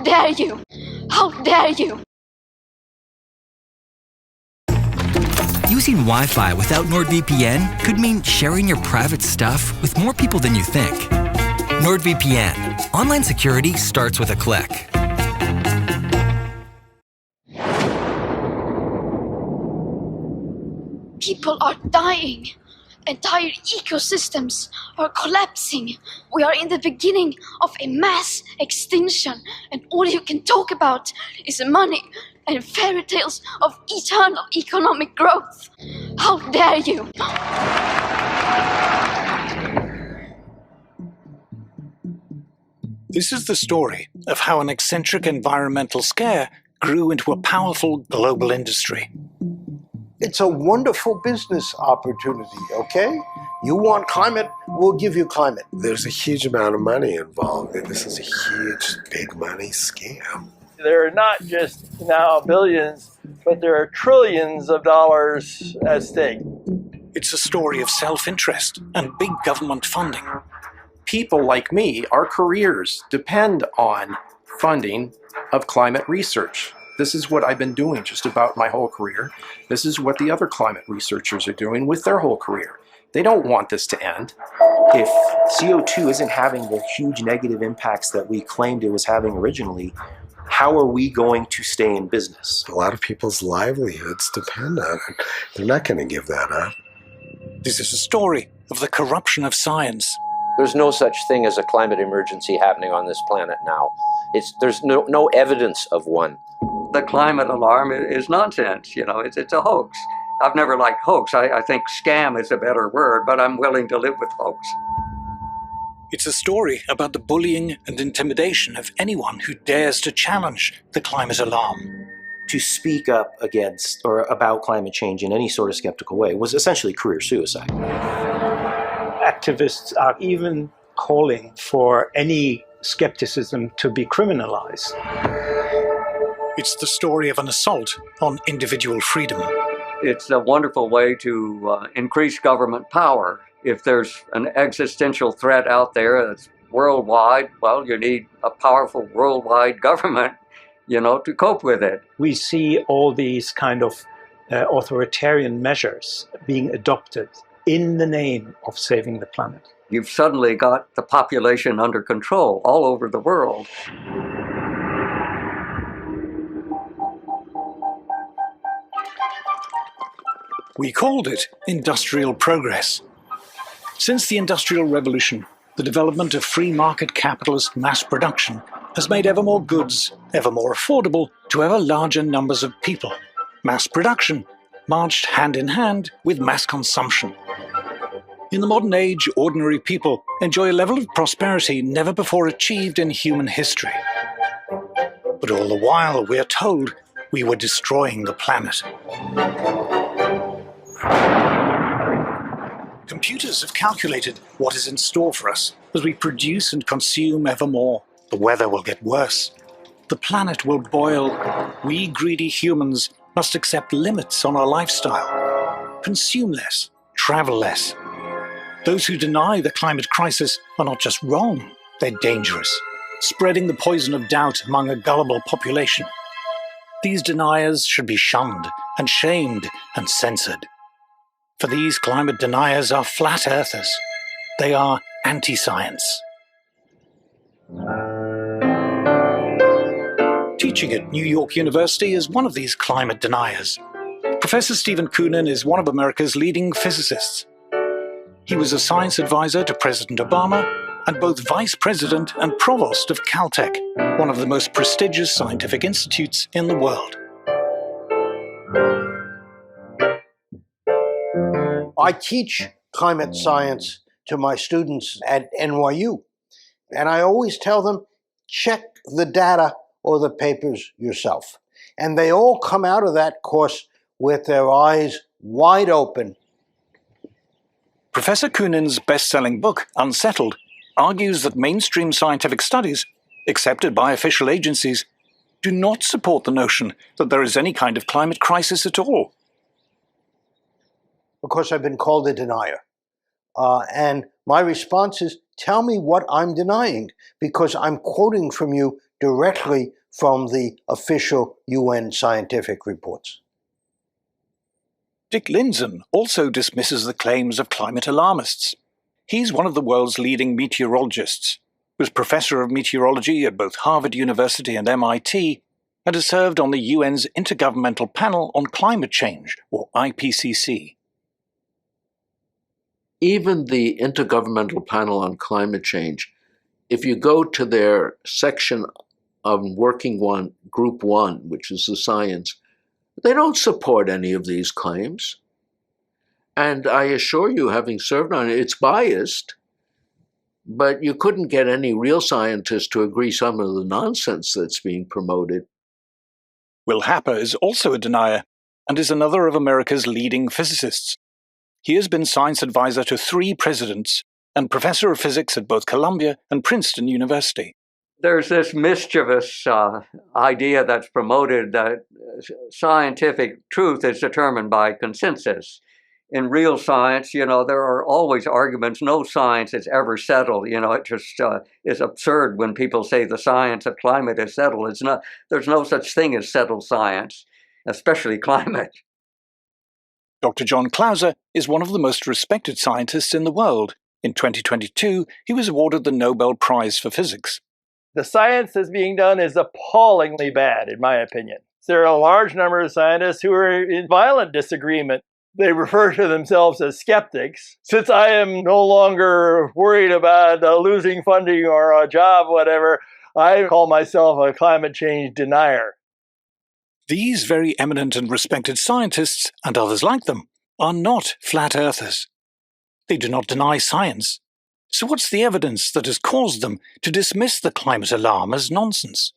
dare you? How dare you? Using Wi-Fi without NordVPN could mean sharing your private stuff with more people than you think. NordVPN. Online security starts with a click. People are dying. Entire ecosystems are collapsing. We are in the beginning of a mass extinction, and all you can talk about is money and fairy tales of eternal economic growth. How dare you? This is the story of how an eccentric environmental scare grew into a powerful global industry. It's a wonderful business opportunity, okay? You want climate, we'll give you climate. There's a huge amount of money involved, and this is a huge, big money scam. There are not just now billions, but there are trillions of dollars at stake. It's a story of self-interest and big government funding. People like me, our careers depend on funding of climate research. This is what I've been doing just about my whole career. This is what the other climate researchers are doing with their whole career. They don't want this to end. If CO2 isn't having the huge negative impacts that we claimed it was having originally, how are we going to stay in business? A lot of people's livelihoods depend on it. They're not going to give that up. This is a story of the corruption of science. There's no such thing as a climate emergency happening on this planet now. There's no evidence of one. The climate alarm is nonsense, it's a hoax. I've never liked hoax. I think scam is a better word, but I'm willing to live with hoax. It's a story about the bullying and intimidation of anyone who dares to challenge the climate alarm. To speak up against or about climate change in any sort of skeptical way was essentially career suicide. Activists are even calling for any skepticism to be criminalized. It's the story of an assault on individual freedom. It's a wonderful way to increase government power. If there's an existential threat out there that's worldwide, well, you need a powerful worldwide government, to cope with it. We see all these kind of authoritarian measures being adopted in the name of saving the planet. You've suddenly got the population under control all over the world. We called it industrial progress. Since the Industrial Revolution, the development of free market capitalist mass production has made ever more goods ever more affordable to ever larger numbers of people. Mass production marched hand in hand with mass consumption. In the modern age, ordinary people enjoy a level of prosperity never before achieved in human history. But all the while, we are told we were destroying the planet. Computers have calculated what is in store for us as we produce and consume ever more. The weather will get worse. The planet will boil. We greedy humans must accept limits on our lifestyle. Consume less, travel less. Those who deny the climate crisis are not just wrong, they're dangerous, spreading the poison of doubt among a gullible population. These deniers should be shunned and shamed and censored. For these climate deniers are flat earthers. They are anti-science. Teaching at New York University is one of these climate deniers. Professor Stephen Koonin is one of America's leading physicists. He was a science advisor to President Obama and both vice president and provost of Caltech, one of the most prestigious scientific institutes in the world. I teach climate science to my students at NYU, and I always tell them, check the data or the papers yourself. And they all come out of that course with their eyes wide open. Professor Koonin's best-selling book, Unsettled, argues that mainstream scientific studies, accepted by official agencies, do not support the notion that there is any kind of climate crisis at all. Of course, I've been called a denier. And my response is, tell me what I'm denying, because I'm quoting from you directly from the official UN scientific reports. Dick Lindzen also dismisses the claims of climate alarmists. He's one of the world's leading meteorologists, was professor of meteorology at both Harvard University and MIT, and has served on the UN's Intergovernmental Panel on Climate Change, or IPCC. Even the Intergovernmental Panel on Climate Change, if you go to their section of Group 1, which is the science, they don't support any of these claims. And I assure you, having served on it, it's biased, but you couldn't get any real scientists to agree some of the nonsense that's being promoted. Will Happer is also a denier, and is another of America's leading physicists. He has been science advisor to 3 presidents, and professor of physics at both Columbia and Princeton University. There's this mischievous idea that's promoted that scientific truth is determined by consensus. In real science, there are always arguments. No science is ever settled. It just is absurd when people say the science of climate is settled. It's not. There's no such thing as settled science, especially climate. Dr. John Clauser is one of the most respected scientists in the world. In 2022, he was awarded the Nobel Prize for Physics. The science that's being done is appallingly bad, in my opinion. There are a large number of scientists who are in violent disagreement. They refer to themselves as skeptics. Since I am no longer worried about losing funding or a job, whatever, I call myself a climate change denier. These very eminent and respected scientists, and others like them, are not flat earthers. They do not deny science. So what's the evidence that has caused them to dismiss the climate alarm as nonsense?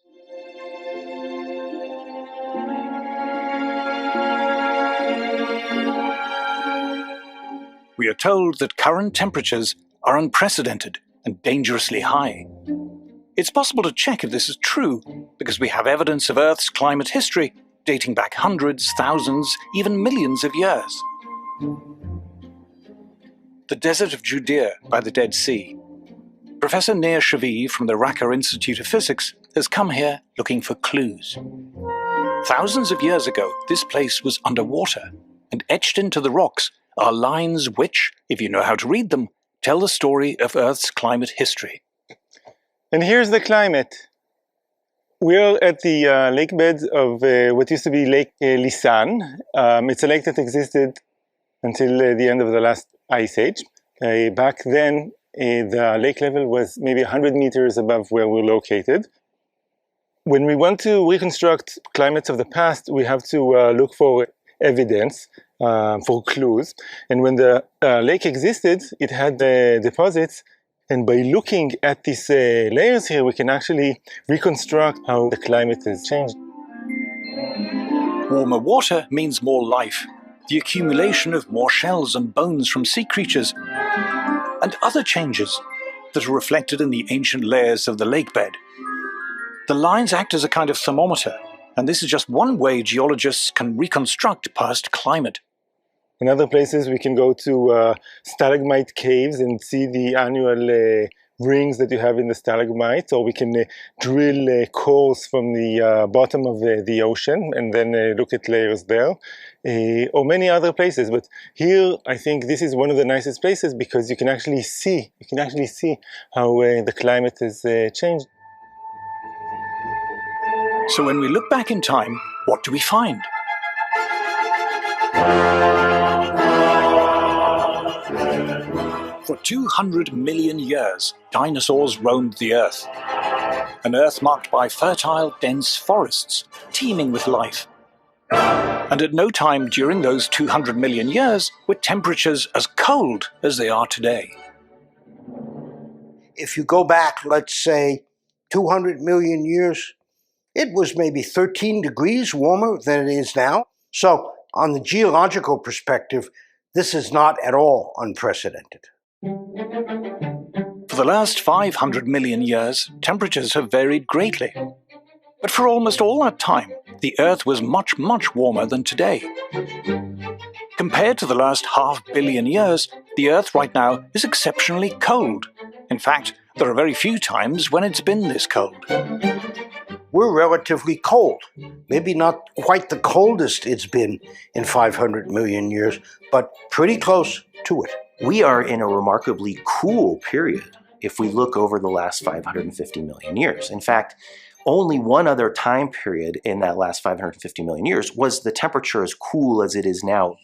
We are told that current temperatures are unprecedented and dangerously high. It's possible to check if this is true, because we have evidence of Earth's climate history dating back hundreds, thousands, even millions of years. The desert of Judea by the Dead Sea. Professor Nir Shavi from the Raka Institute of Physics has come here looking for clues. Thousands of years ago, this place was underwater, and etched into the rocks are lines which, if you know how to read them, tell the story of Earth's climate history. And here's the climate. We're at the lake beds of what used to be Lake Lisan. It's a lake that existed until the end of the last ice age. Back then, the lake level was maybe 100 meters above where we're located. When we want to reconstruct climates of the past, we have to look for evidence, for clues. And when the lake existed, it had deposits. And by looking at these layers here, we can actually reconstruct how the climate has changed. Warmer water means more life, the accumulation of more shells and bones from sea creatures, and other changes that are reflected in the ancient layers of the lake bed. The lines act as a kind of thermometer, and this is just one way geologists can reconstruct past climate. In other places, we can go to stalagmite caves and see the annual rings that you have in the stalagmites, or we can drill cores from the bottom of the ocean and then look at layers there, or many other places. But here, I think this is one of the nicest places because you can actually see how the climate has changed. So when we look back in time, what do we find? For 200 million years, dinosaurs roamed the Earth. An Earth marked by fertile, dense forests, teeming with life. And at no time during those 200 million years were temperatures as cold as they are today. If you go back, let's say, 200 million years, it was maybe 13 degrees warmer than it is now. So, on the geological perspective, this is not at all unprecedented. For the last 500 million years, temperatures have varied greatly. But for almost all that time, the Earth was much, much warmer than today. Compared to the last 500 million years, the Earth right now is exceptionally cold. In fact, there are very few times when it's been this cold. We're relatively cold. Maybe not quite the coldest it's been in 500 million years, but pretty close to it. We are in a remarkably cool period if we look over the last 550 million years. In fact, only one other time period in that last 550 million years was the temperature as cool as it is now.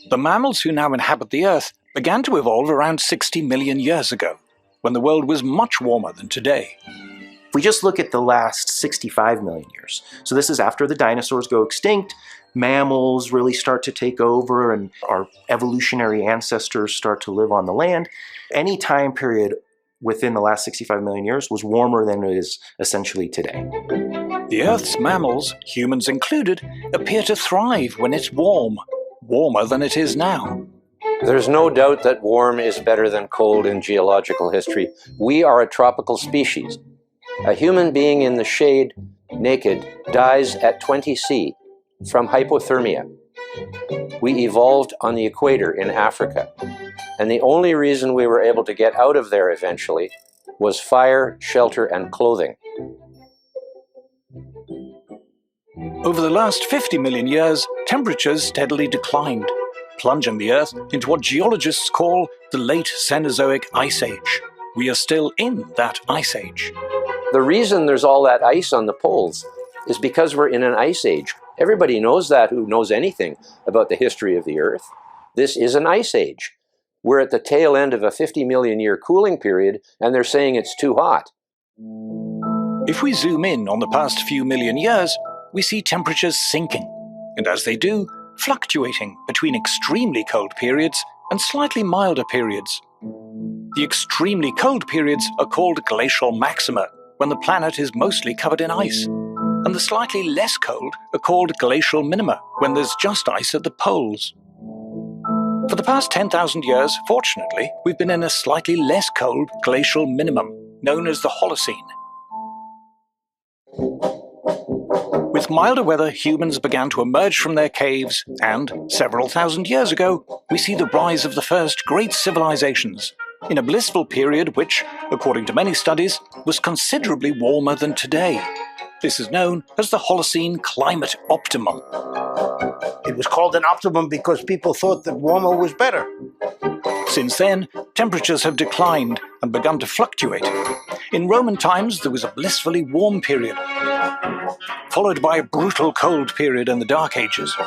The mammals who now inhabit the Earth began to evolve around 60 million years ago, when the world was much warmer than today. If we just look at the last 65 million years, so this is after the dinosaurs go extinct, mammals really start to take over, and our evolutionary ancestors start to live on the land. Any time period within the last 65 million years was warmer than it is essentially today. The Earth's mammals, humans included, appear to thrive when it's warm, warmer than it is now. There's no doubt that warm is better than cold in geological history. We are a tropical species. A human being in the shade, naked, dies at 20 C from hypothermia. We evolved on the equator in Africa, and the only reason we were able to get out of there eventually was fire, shelter, and clothing. Over the last 50 million years, temperatures steadily declined, plunging the Earth into what geologists call the late Cenozoic Ice Age. We are still in that ice age. The reason there's all that ice on the poles is because we're in an ice age. Everybody knows that who knows anything about the history of the Earth. This is an ice age. We're at the tail end of a 50 million year cooling period, and they're saying it's too hot. If we zoom in on the past few million years, we see temperatures sinking, and as they do, fluctuating between extremely cold periods and slightly milder periods. The extremely cold periods are called glacial maxima, when the planet is mostly covered in ice, and the slightly less cold are called glacial minima, when there's just ice at the poles. For the past 10,000 years, fortunately, we've been in a slightly less cold glacial minimum, known as the Holocene. With milder weather, humans began to emerge from their caves, and, several thousand years ago, we see the rise of the first great civilizations, in a blissful period which, according to many studies, was considerably warmer than today. This is known as the Holocene climate optimum. It was called an optimum because people thought that warmer was better. Since then, temperatures have declined and begun to fluctuate. In Roman times, there was a blissfully warm period, followed by a brutal cold period in the Dark Ages.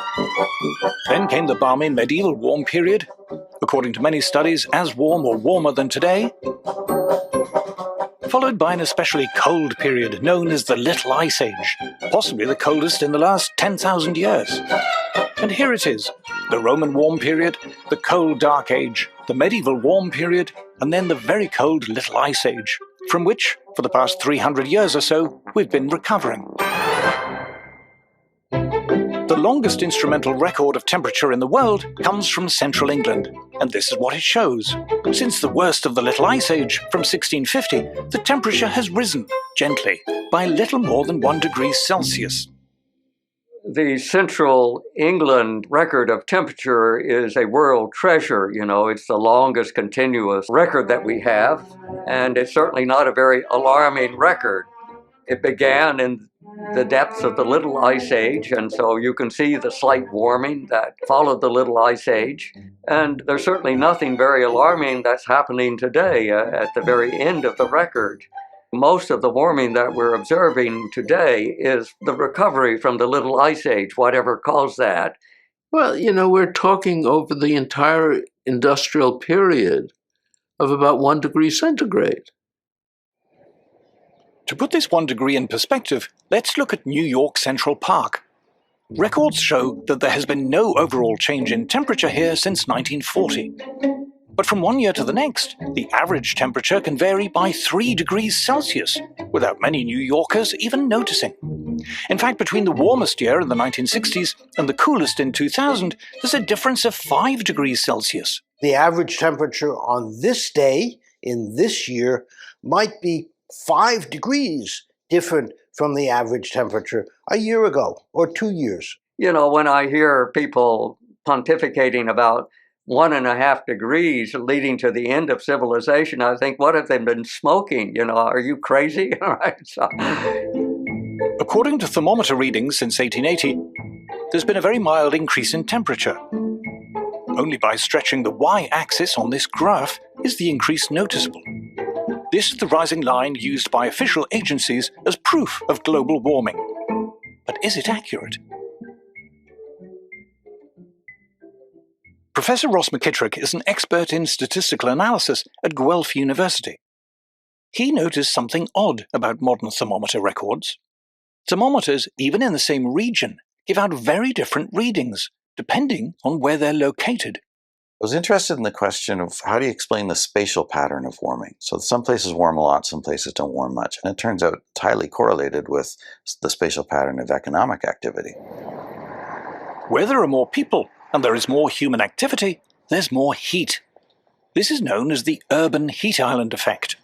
Then came the balmy medieval warm period, according to many studies as warm or warmer than today, followed by an especially cold period known as the Little Ice Age, possibly the coldest in the last 10,000 years. And here it is, the Roman warm period, the cold Dark Age, the medieval warm period, and then the very cold Little Ice Age, from which, for the past 300 years or so, we've been recovering. The longest instrumental record of temperature in the world comes from central England, and this is what it shows. Since the worst of the Little Ice Age, from 1650, the temperature has risen, gently, by little more than 1 degree Celsius. The central England record of temperature is a world treasure. You know, it's the longest continuous record that we have, and it's certainly not a very alarming record. It began in the depths of the Little Ice Age, and so you can see the slight warming that followed the Little Ice Age. And there's certainly nothing very alarming that's happening today at the very end of the record. Most of the warming that we're observing today is the recovery from the Little Ice Age, whatever caused that. Well, you know, we're talking over the entire industrial period of about 1 degree centigrade. To put this 1 degree in perspective, let's look at New York Central Park. Records show that there has been no overall change in temperature here since 1940. But from one year to the next, the average temperature can vary by 3 degrees Celsius, without many New Yorkers even noticing. In fact, between the warmest year in the 1960s and the coolest in 2000, there's a difference of 5 degrees Celsius. The average temperature on this day, in this year, might be 5 degrees different from the average temperature a year ago or 2 years. You know, when I hear people pontificating about 1.5 degrees leading to the end of civilization, I think, what have they been smoking? You know, are you crazy? All right. So. According to thermometer readings since 1880, there's been a very mild increase in temperature. Only by stretching the y-axis on this graph is the increase noticeable. This is the rising line used by official agencies as proof of global warming. But is it accurate? Professor Ross McKittrick is an expert in statistical analysis at Guelph University. He noticed something odd about modern thermometer records. Thermometers, even in the same region, give out very different readings, depending on where they're located. I was interested in the question of how do you explain the spatial pattern of warming? So some places warm a lot, some places don't warm much. And it turns out it's highly correlated with the spatial pattern of economic activity. Where there are more people and there is more human activity, there's more heat. This is known as the urban heat island effect.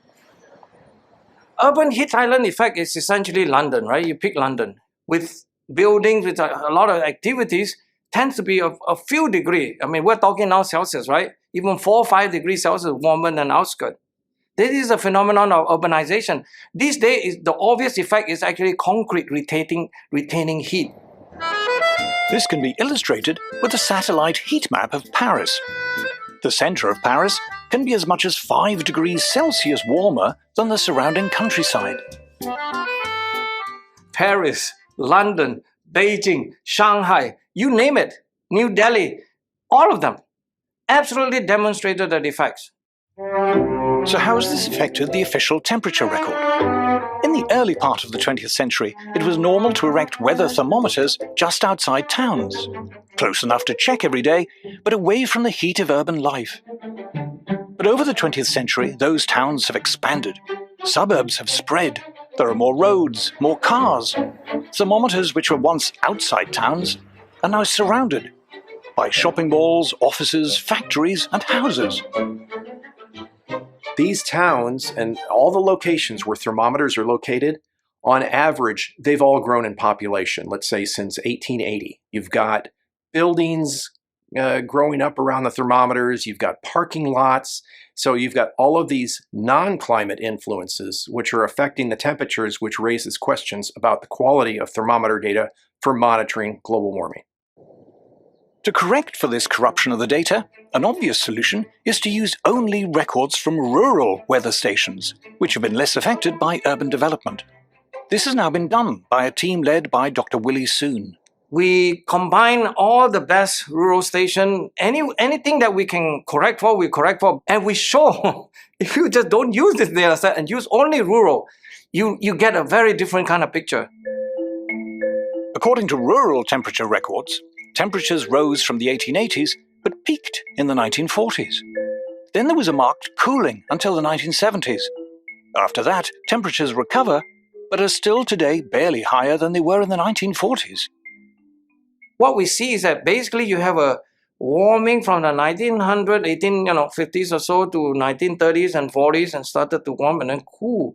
Urban heat island effect is essentially London, right? You pick London. With buildings, with a lot of activities, tends to be a few degrees. I mean, we're talking now Celsius, right? Even 4 or 5 degrees Celsius warmer than outskirts. This is a phenomenon of urbanization. These days, the obvious effect is actually concrete retaining heat. This can be illustrated with a satellite heat map of Paris. The center of Paris can be as much as 5 degrees Celsius warmer than the surrounding countryside. Paris, London, Beijing, Shanghai, you name it, New Delhi, all of them absolutely demonstrated the effects. So how has this affected the official temperature record? In the early part of the 20th century, it was normal to erect weather thermometers just outside towns, close enough to check every day, but away from the heat of urban life. But over the 20th century, those towns have expanded. Suburbs have spread. There are more roads, more cars. Thermometers which were once outside towns are now surrounded by shopping malls, offices, factories, and houses. These towns and all the locations where thermometers are located, on average, they've all grown in population, let's say since 1880. You've got buildings growing up around the thermometers, you've got parking lots, so you've got all of these non-climate influences which are affecting the temperatures, which raises questions about the quality of thermometer data for monitoring global warming. To correct for this corruption of the data, an obvious solution is to use only records from rural weather stations, which have been less affected by urban development. This has now been done by a team led by Dr. ODYSEE. We combine all the best rural station, anything that we can correct for, we correct for, and we show if you just don't use this data set and use only rural, you get a very different kind of picture. According to rural temperature records, temperatures rose from the 1880s but peaked in the 1940s. Then there was a marked cooling until the 1970s. After that, temperatures recover, but are still today barely higher than they were in the 1940s. What we see is that basically you have a warming from the 1850s or so to 1930s and 40s and started to warm and then cool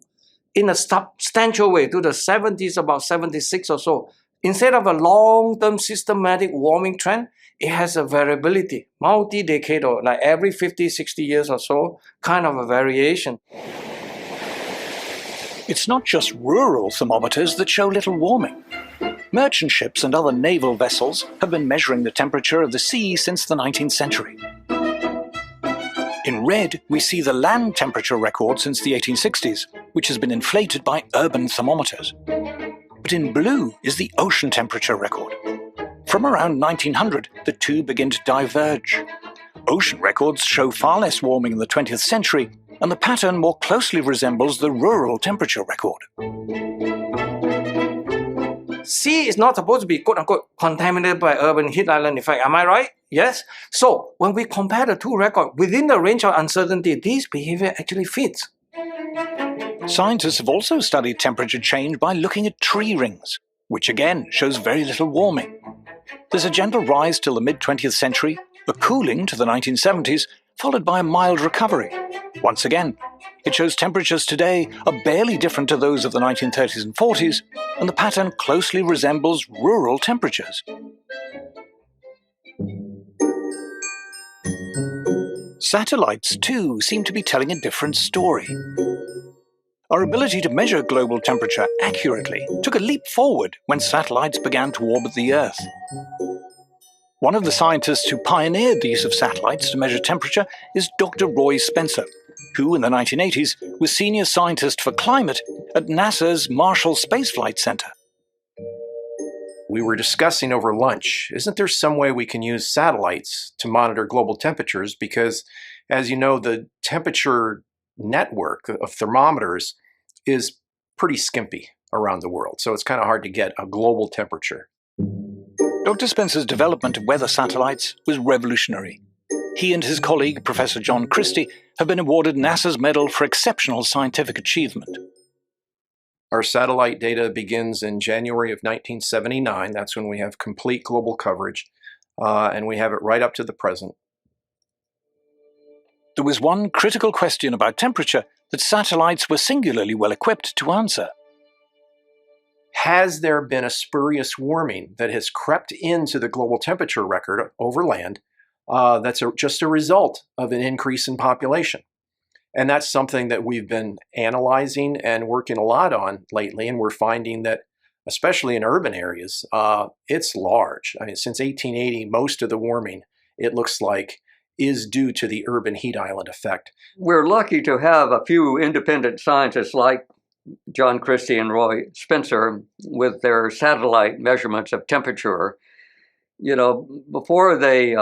in a substantial way to the 70s, about 76 or so. Instead of a long-term systematic warming trend, it has a variability, multi-decadal, like every 50, 60 years or so, kind of a variation. It's not just rural thermometers that show little warming. Merchant ships and other naval vessels have been measuring the temperature of the sea since the 19th century. In red, we see the land temperature record since the 1860s, which has been inflated by urban thermometers. But in blue is the ocean temperature record. From around 1900, the two begin to diverge. Ocean records show far less warming in the 20th century, and the pattern more closely resembles the rural temperature record. Sea is not supposed to be quote-unquote contaminated by urban heat island effect. Am I right? Yes. So when we compare the two records, within the range of uncertainty, this behavior actually fits. Scientists have also studied temperature change by looking at tree rings, which again shows very little warming. There's a gentle rise till the mid-20th century, a cooling to the 1970s, followed by a mild recovery. Once again, It shows temperatures today are barely different to those of the 1930s and 40s, and the pattern closely resembles rural temperatures. Satellites, too, seem to be telling a different story. Our ability to measure global temperature accurately took a leap forward when satellites began to orbit the Earth. One of the scientists who pioneered the use of satellites to measure temperature is Dr. Roy Spencer, who in the 1980s was senior scientist for climate at NASA's Marshall Space Flight Center. We were discussing over lunch, isn't there some way we can use satellites to monitor global temperatures? Because, as you know, the temperature network of thermometers is pretty skimpy around the world, so it's kind of hard to get a global temperature. Dr. Spencer's development of weather satellites was revolutionary. He and his colleague, Professor John Christie, have been awarded NASA's Medal for Exceptional Scientific Achievement. Our satellite data begins in January of 1979. That's when we have complete global coverage, and we have it right up to the present. There was one critical question about temperature that satellites were singularly well equipped to answer. Has there been a spurious warming that has crept into the global temperature record over land that's just a result of an increase in population? And that's something that we've been analyzing and working a lot on lately, and we're finding that, especially in urban areas, it's large. I mean, since 1880, most of the warming, it looks like, is due to the urban heat island effect. We're lucky to have a few independent scientists like John Christie and Roy Spencer with their satellite measurements of temperature. You know, before they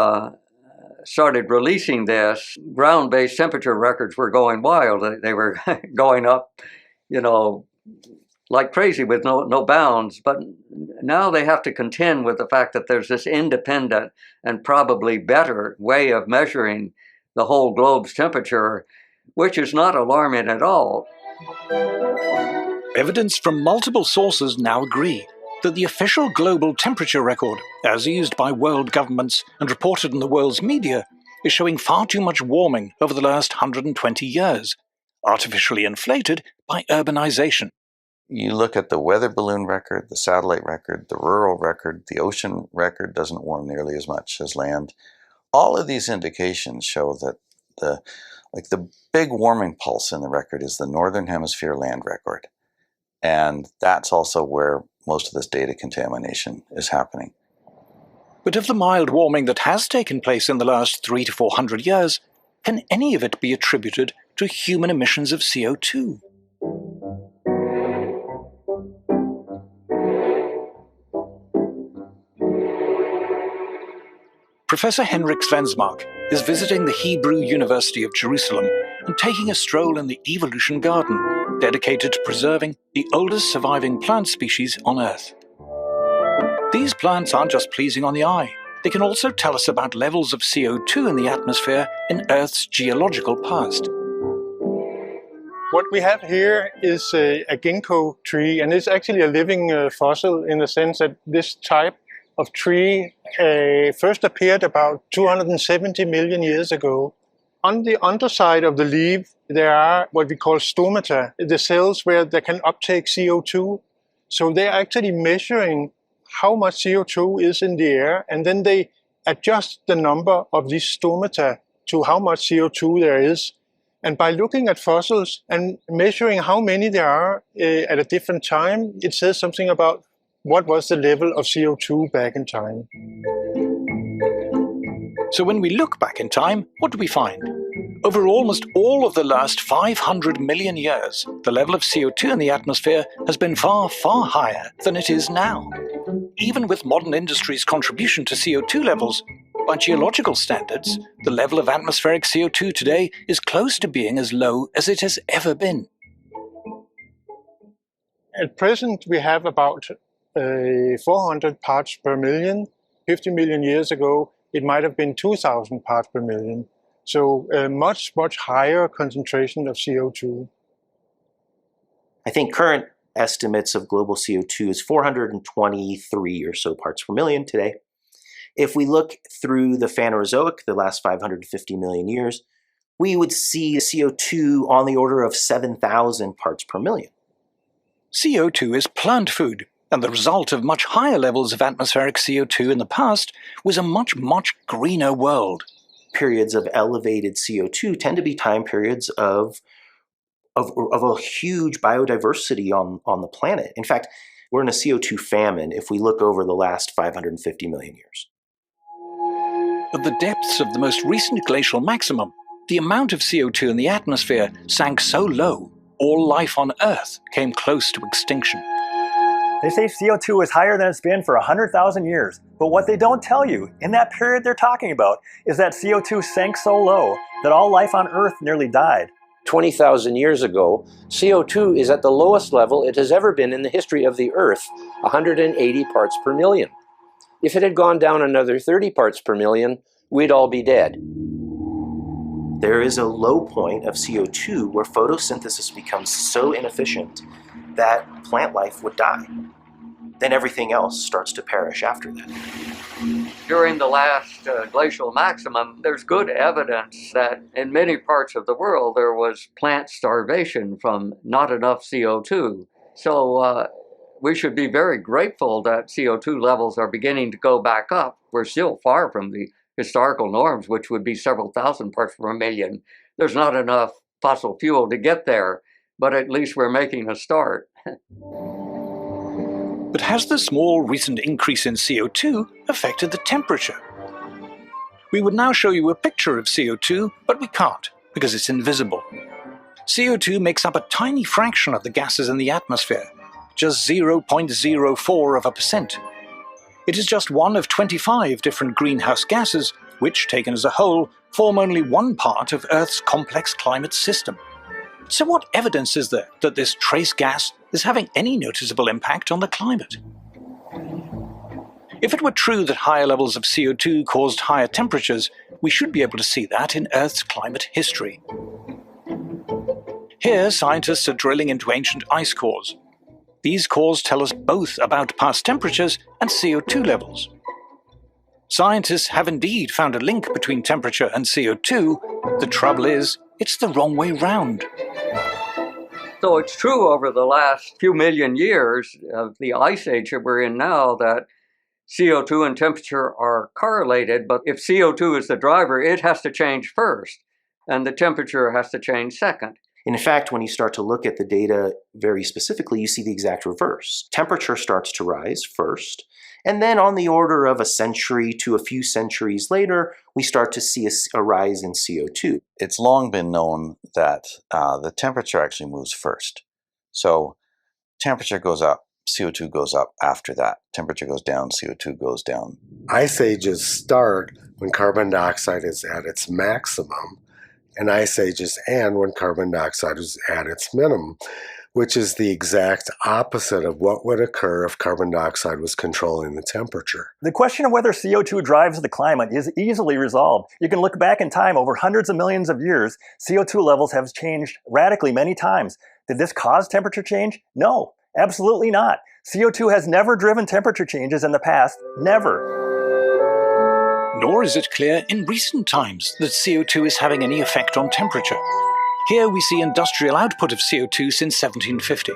started releasing this, ground-based temperature records were going wild. They were going up, you know, like crazy with no bounds. But now they have to contend with the fact that there's this independent and probably better way of measuring the whole globe's temperature, which is not alarming at all. Evidence from multiple sources now agree that the official global temperature record, as used by world governments and reported in the world's media, is showing far too much warming over the last 120 years, artificially inflated by urbanization. You look at the weather balloon record, the satellite record, the rural record, the ocean record doesn't warm nearly as much as land. All of these indications show that the big warming pulse in the record is the Northern Hemisphere land record. And that's also where most of this data contamination is happening. But of the mild warming that has taken place in the last 300 to 400 years, can any of it be attributed to human emissions of CO2? Professor Henrik Svensmark is visiting the Hebrew University of Jerusalem and taking a stroll in the Evolution Garden, dedicated to preserving the oldest surviving plant species on Earth. These plants aren't just pleasing on the eye. They can also tell us about levels of CO2 in the atmosphere in Earth's geological past. What we have here is a ginkgo tree, and it's actually a living fossil in the sense that this type of tree first appeared about 270 million years ago. On the underside of the leaf, there are what we call stomata, the cells where they can uptake CO2. So they're actually measuring how much CO2 is in the air, and then they adjust the number of these stomata to how much CO2 there is. And by looking at fossils and measuring how many there are at a different time, it says something about what was the level of CO2 back in time. So when we look back in time, what do we find? Over almost all of the last 500 million years, the level of CO2 in the atmosphere has been far, far higher than it is now. Even with modern industry's contribution to CO2 levels, by geological standards, the level of atmospheric CO2 today is close to being as low as it has ever been. At present, we have about 400 parts per million. 50 million years ago, it might have been 2,000 parts per million. So a much, much higher concentration of CO2. I think current estimates of global CO2 is 423 or so parts per million today. If we look through the Phanerozoic, the last 550 million years, we would see CO2 on the order of 7,000 parts per million. CO2 is plant food, and the result of much higher levels of atmospheric CO2 in the past was a much, much greener world. Periods of elevated CO2 tend to be time periods of a huge biodiversity on the planet. In fact, we're in a CO2 famine if we look over the last 550 million years. At the depths of the most recent glacial maximum, the amount of CO2 in the atmosphere sank so low, all life on Earth came close to extinction. They say CO2 is higher than it's been for 100,000 years, but what they don't tell you in that period they're talking about is that CO2 sank so low that all life on Earth nearly died. 20,000 years ago, CO2 is at the lowest level it has ever been in the history of the Earth, 180 parts per million. If it had gone down another 30 parts per million, we'd all be dead. There is a low point of CO2 where photosynthesis becomes so inefficient that plant life would die. Then everything else starts to perish after that. During the last glacial maximum, there's good evidence that in many parts of the world there was plant starvation from not enough CO2. So we should be very grateful that CO2 levels are beginning to go back up. We're still far from the historical norms, which would be several thousand parts per million. There's not enough fossil fuel to get there, but at least we're making a start. But has the small recent increase in CO2 affected the temperature? We would now show you a picture of CO2, but we can't, because it's invisible. CO2 makes up a tiny fraction of the gases in the atmosphere, just 0.04%. It is just one of 25 different greenhouse gases, which, taken as a whole, form only one part of Earth's complex climate system. So what evidence is there that this trace gas is having any noticeable impact on the climate? If it were true that higher levels of CO2 caused higher temperatures, we should be able to see that in Earth's climate history. Here, scientists are drilling into ancient ice cores. These cores tell us both about past temperatures and CO2 levels. Scientists have indeed found a link between temperature and CO2. The trouble is, it's the wrong way round. So it's true over the last few million years of the ice age that we're in now that CO2 and temperature are correlated, but if CO2 is the driver, it has to change first, and the temperature has to change second. In fact, when you start to look at the data very specifically, you see the exact reverse. Temperature starts to rise first, and then on the order of a century to a few centuries later, we start to see a rise in CO2. It's long been known that the temperature actually moves first. So temperature goes up, CO2 goes up after that. Temperature goes down, CO2 goes down. Ice ages start when carbon dioxide is at its maximum, and ice ages end when carbon dioxide is at its minimum, which is the exact opposite of what would occur if carbon dioxide was controlling the temperature. The question of whether CO2 drives the climate is easily resolved. You can look back in time over hundreds of millions of years. CO2 levels have changed radically many times. Did this cause temperature change? No, absolutely not. CO2 has never driven temperature changes in the past, never. Nor is it clear in recent times that CO2 is having any effect on temperature. Here we see industrial output of CO2 since 1750.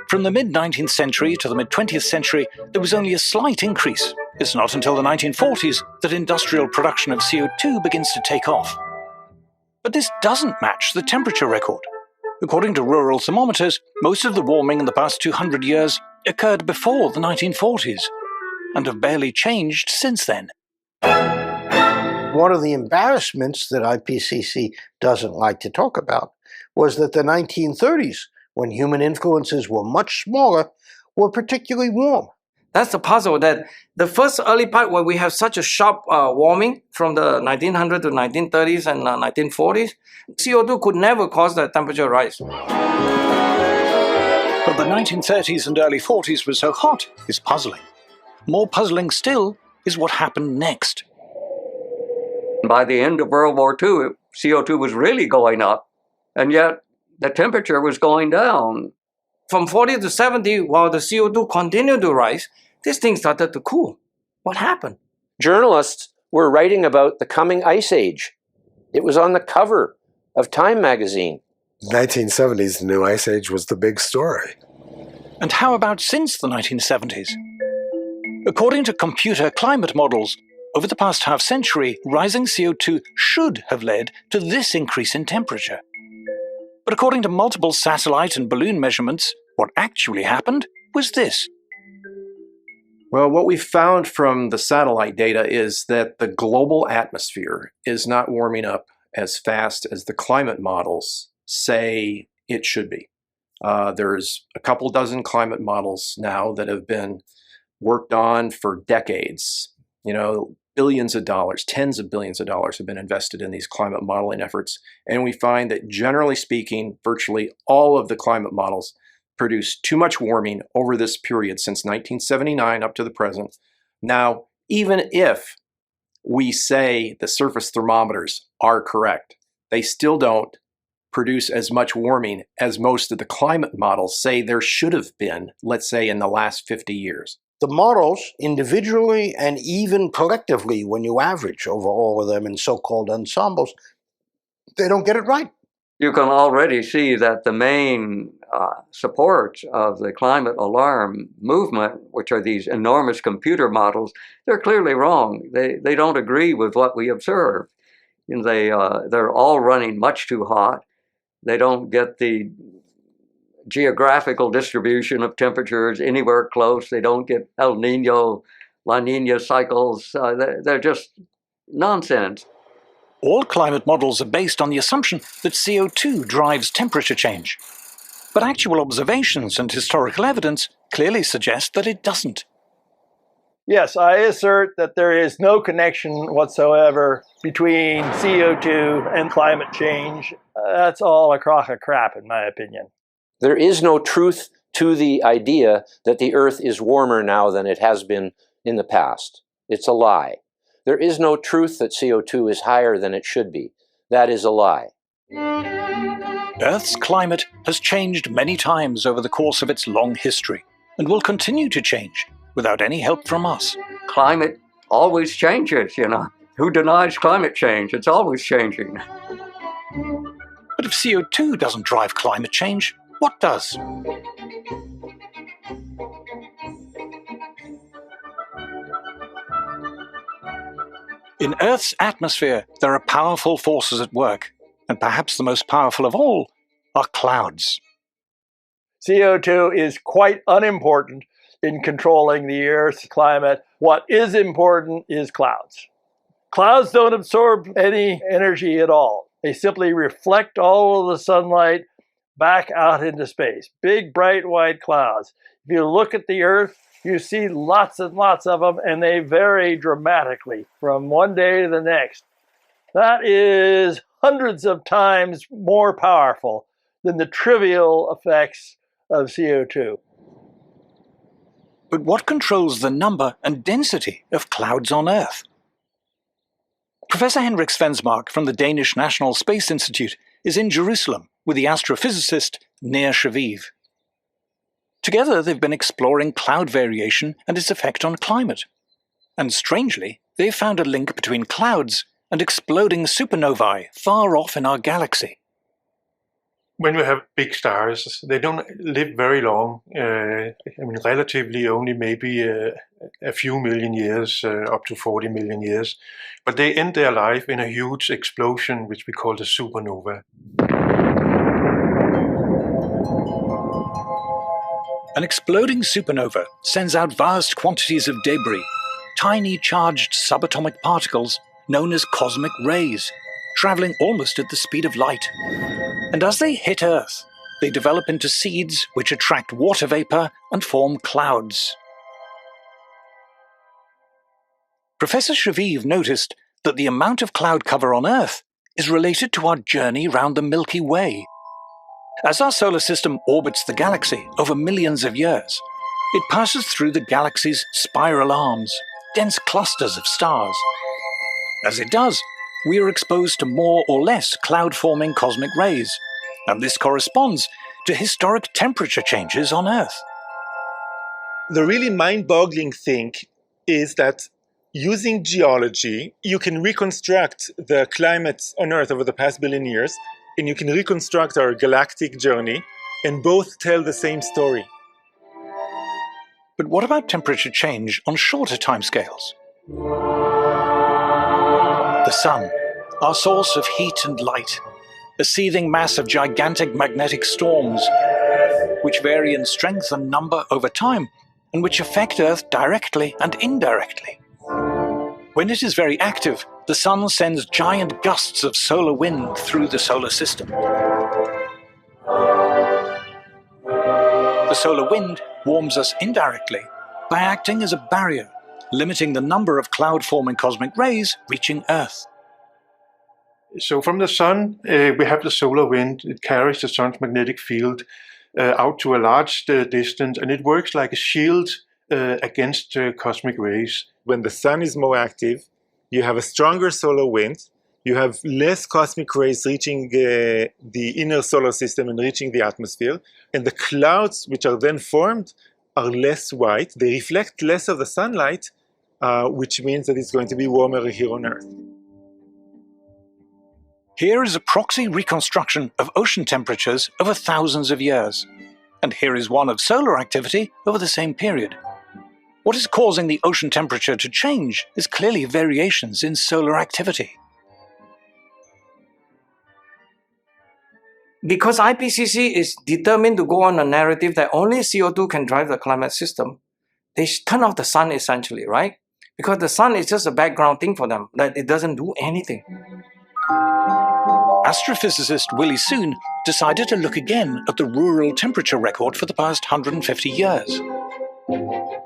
From the mid-19th century to the mid-20th century, there was only a slight increase. It's not until the 1940s that industrial production of CO2 begins to take off. But this doesn't match the temperature record. According to rural thermometers, most of the warming in the past 200 years occurred before the 1940s, and have barely changed since then. One of the embarrassments that IPCC doesn't like to talk about was that the 1930s, when human influences were much smaller, were particularly warm. That's the puzzle, that the first early part where we have such a sharp warming from the 1900s to 1930s and 1940s, CO2 could never cause the temperature rise. But the 1930s and early 40s were so hot is puzzling. More puzzling still is what happened next. By the end of World War II, CO2 was really going up, and yet the temperature was going down. From 40 to 70, while the CO2 continued to rise, this thing started to cool. What happened? Journalists were writing about the coming ice age. It was on the cover of Time magazine. 1970s, the new ice age was the big story. And how about since the 1970s? According to computer climate models, over the past half-century, rising CO2 should have led to this increase in temperature. But according to multiple satellite and balloon measurements, what actually happened was this. Well, what we found from the satellite data is that the global atmosphere is not warming up as fast as the climate models say it should be. There's a couple dozen climate models now that have been worked on for decades. You know, billions of dollars, tens of billions of dollars have been invested in these climate modeling efforts. And we find that generally speaking, virtually all of the climate models produce too much warming over this period since 1979 up to the present. Now, even if we say the surface thermometers are correct, they still don't produce as much warming as most of the climate models say there should have been, let's say, in the last 50 years. The models, individually and even collectively, when you average over all of them in so-called ensembles, they don't get it right. You can already see that the main support of the climate alarm movement, which are these enormous computer models, they're clearly wrong. They don't agree with what we observe. And they're all running much too hot. They don't get the geographical distribution of temperatures anywhere close. They don't get El Nino, La Nina cycles. They're just nonsense. All climate models are based on the assumption that CO2 drives temperature change. But actual observations and historical evidence clearly suggest that it doesn't. Yes, I assert that there is no connection whatsoever between CO2 and climate change. That's all a crock of crap, in my opinion. There is no truth to the idea that the Earth is warmer now than it has been in the past. It's a lie. There is no truth that CO2 is higher than it should be. That is a lie. Earth's climate has changed many times over the course of its long history and will continue to change without any help from us. Climate always changes, you know. Who denies climate change? It's always changing. But if CO2 doesn't drive climate change, what does? In Earth's atmosphere, there are powerful forces at work, and perhaps the most powerful of all are clouds. CO2 is quite unimportant in controlling the Earth's climate. What is important is clouds. Clouds don't absorb any energy at all. They simply reflect all of the sunlight back out into space. Big, bright, white clouds. If you look at the Earth, you see lots and lots of them, and they vary dramatically from one day to the next. That is hundreds of times more powerful than the trivial effects of CO2. But what controls the number and density of clouds on Earth? Professor Henrik Svensmark from the Danish National Space Institute is in Jerusalem with the astrophysicist Nir Shaviv. Together, they've been exploring cloud variation and its effect on climate. And strangely, they've found a link between clouds and exploding supernovae far off in our galaxy. When we have big stars, they don't live very long. Relatively only maybe a few million years, up to 40 million years. But they end their life in a huge explosion, which we call the supernova. An exploding supernova sends out vast quantities of debris, tiny charged subatomic particles known as cosmic rays, traveling almost at the speed of light. And as they hit Earth, they develop into seeds which attract water vapor and form clouds. Professor Shaviv noticed that the amount of cloud cover on Earth is related to our journey round the Milky Way. As our solar system orbits the galaxy over millions of years, it passes through the galaxy's spiral arms, dense clusters of stars. As it does, we are exposed to more or less cloud-forming cosmic rays, and this corresponds to historic temperature changes on Earth. The really mind-boggling thing is that Using geology, you can reconstruct the climate on Earth over the past billion years, and you can reconstruct our galactic journey, and both tell the same story. But what about temperature change on shorter timescales? The Sun, our source of heat and light, a seething mass of gigantic magnetic storms, which vary in strength and number over time, and which affect Earth directly and indirectly. When it is very active, the Sun sends giant gusts of solar wind through the solar system. The solar wind warms us indirectly by acting as a barrier, limiting the number of cloud-forming cosmic rays reaching Earth. So from the Sun, we have the solar wind. It carries the Sun's magnetic field out to a large distance, and it works like a shield against cosmic rays. When the Sun is more active, you have a stronger solar wind, you have less cosmic rays reaching the inner solar system and reaching the atmosphere, and the clouds which are then formed are less white. They reflect less of the sunlight, which means that it's going to be warmer here on Earth. Here is a proxy reconstruction of ocean temperatures over thousands of years. And here is one of solar activity over the same period. What is causing the ocean temperature to change is clearly variations in solar activity. Because IPCC is determined to go on a narrative that only CO2 can drive the climate system, they turn off the sun essentially, right? Because the sun is just a background thing for them, that it doesn't do anything. Astrophysicist Willie Soon decided to look again at the rural temperature record for the past 150 years.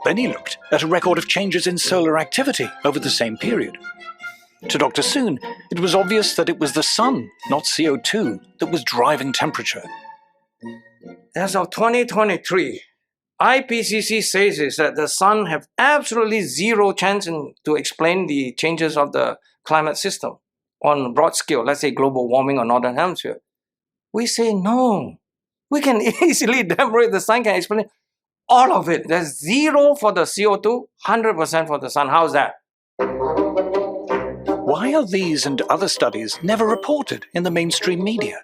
Then he looked at a record of changes in solar activity over the same period. To Dr. Soon, it was obvious that it was the sun, not CO2, that was driving temperature. As of 2023, IPCC says is that the sun have absolutely zero chance to explain the changes of the climate system on a broad scale, let's say global warming or northern hemisphere. We say no. We can easily demonstrate the sun can explain all of it. There's zero for the CO2, 100% for the sun. How's that? Why are these and other studies never reported in the mainstream media?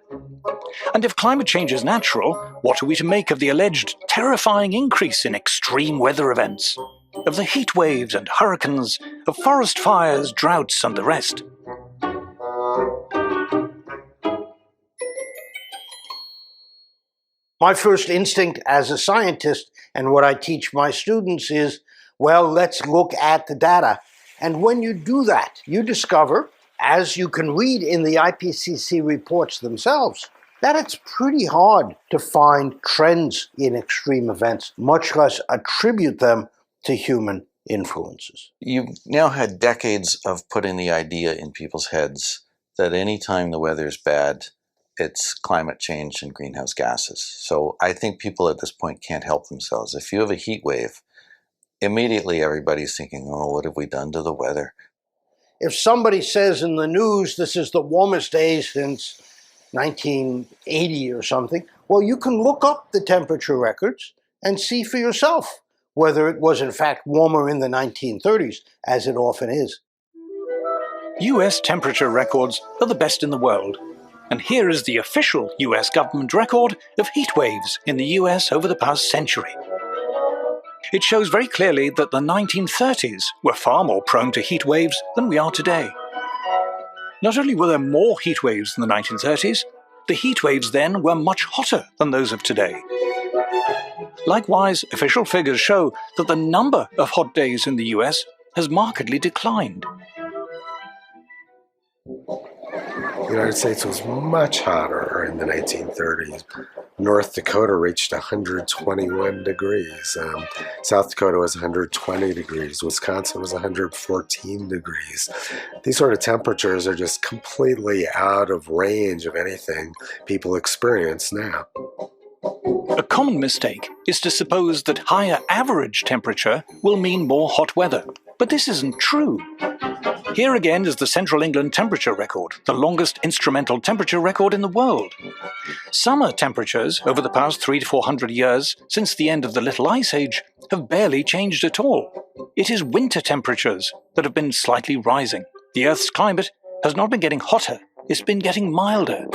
And if climate change is natural, what are we to make of the alleged terrifying increase in extreme weather events? Of the heat waves and hurricanes, of forest fires, droughts, and the rest? My first instinct as a scientist and what I teach my students is, well, let's look at the data. And when you do that, you discover, as you can read in the IPCC reports themselves, that it's pretty hard to find trends in extreme events, much less attribute them to human influences. You've now had decades of putting the idea in people's heads that anytime the weather is bad, it's climate change and greenhouse gases. So I think people at this point can't help themselves. If you have a heat wave, immediately everybody's thinking, oh, what have we done to the weather? If somebody says in the news this is the warmest day since 1980 or something, well, you can look up the temperature records and see for yourself whether it was in fact warmer in the 1930s, as it often is. US temperature records are the best in the world. And here is the official US government record of heat waves in the US over the past century. It shows very clearly that the 1930s were far more prone to heat waves than we are today. Not only were there more heat waves in the 1930s, the heat waves then were much hotter than those of today. Likewise, official figures show that the number of hot days in the US has markedly declined. The United States was much hotter in the 1930s. North Dakota reached 121 degrees. South Dakota was 120 degrees. Wisconsin was 114 degrees. These sort of temperatures are just completely out of range of anything people experience now. A common mistake is to suppose that higher average temperature will mean more hot weather. But this isn't true. Here again is the Central England temperature record, the longest instrumental temperature record in the world. Summer temperatures over the past 300 to 400 years, since the end of the Little Ice Age, have barely changed at all. It is winter temperatures that have been slightly rising. The Earth's climate has not been getting hotter, it's been getting milder.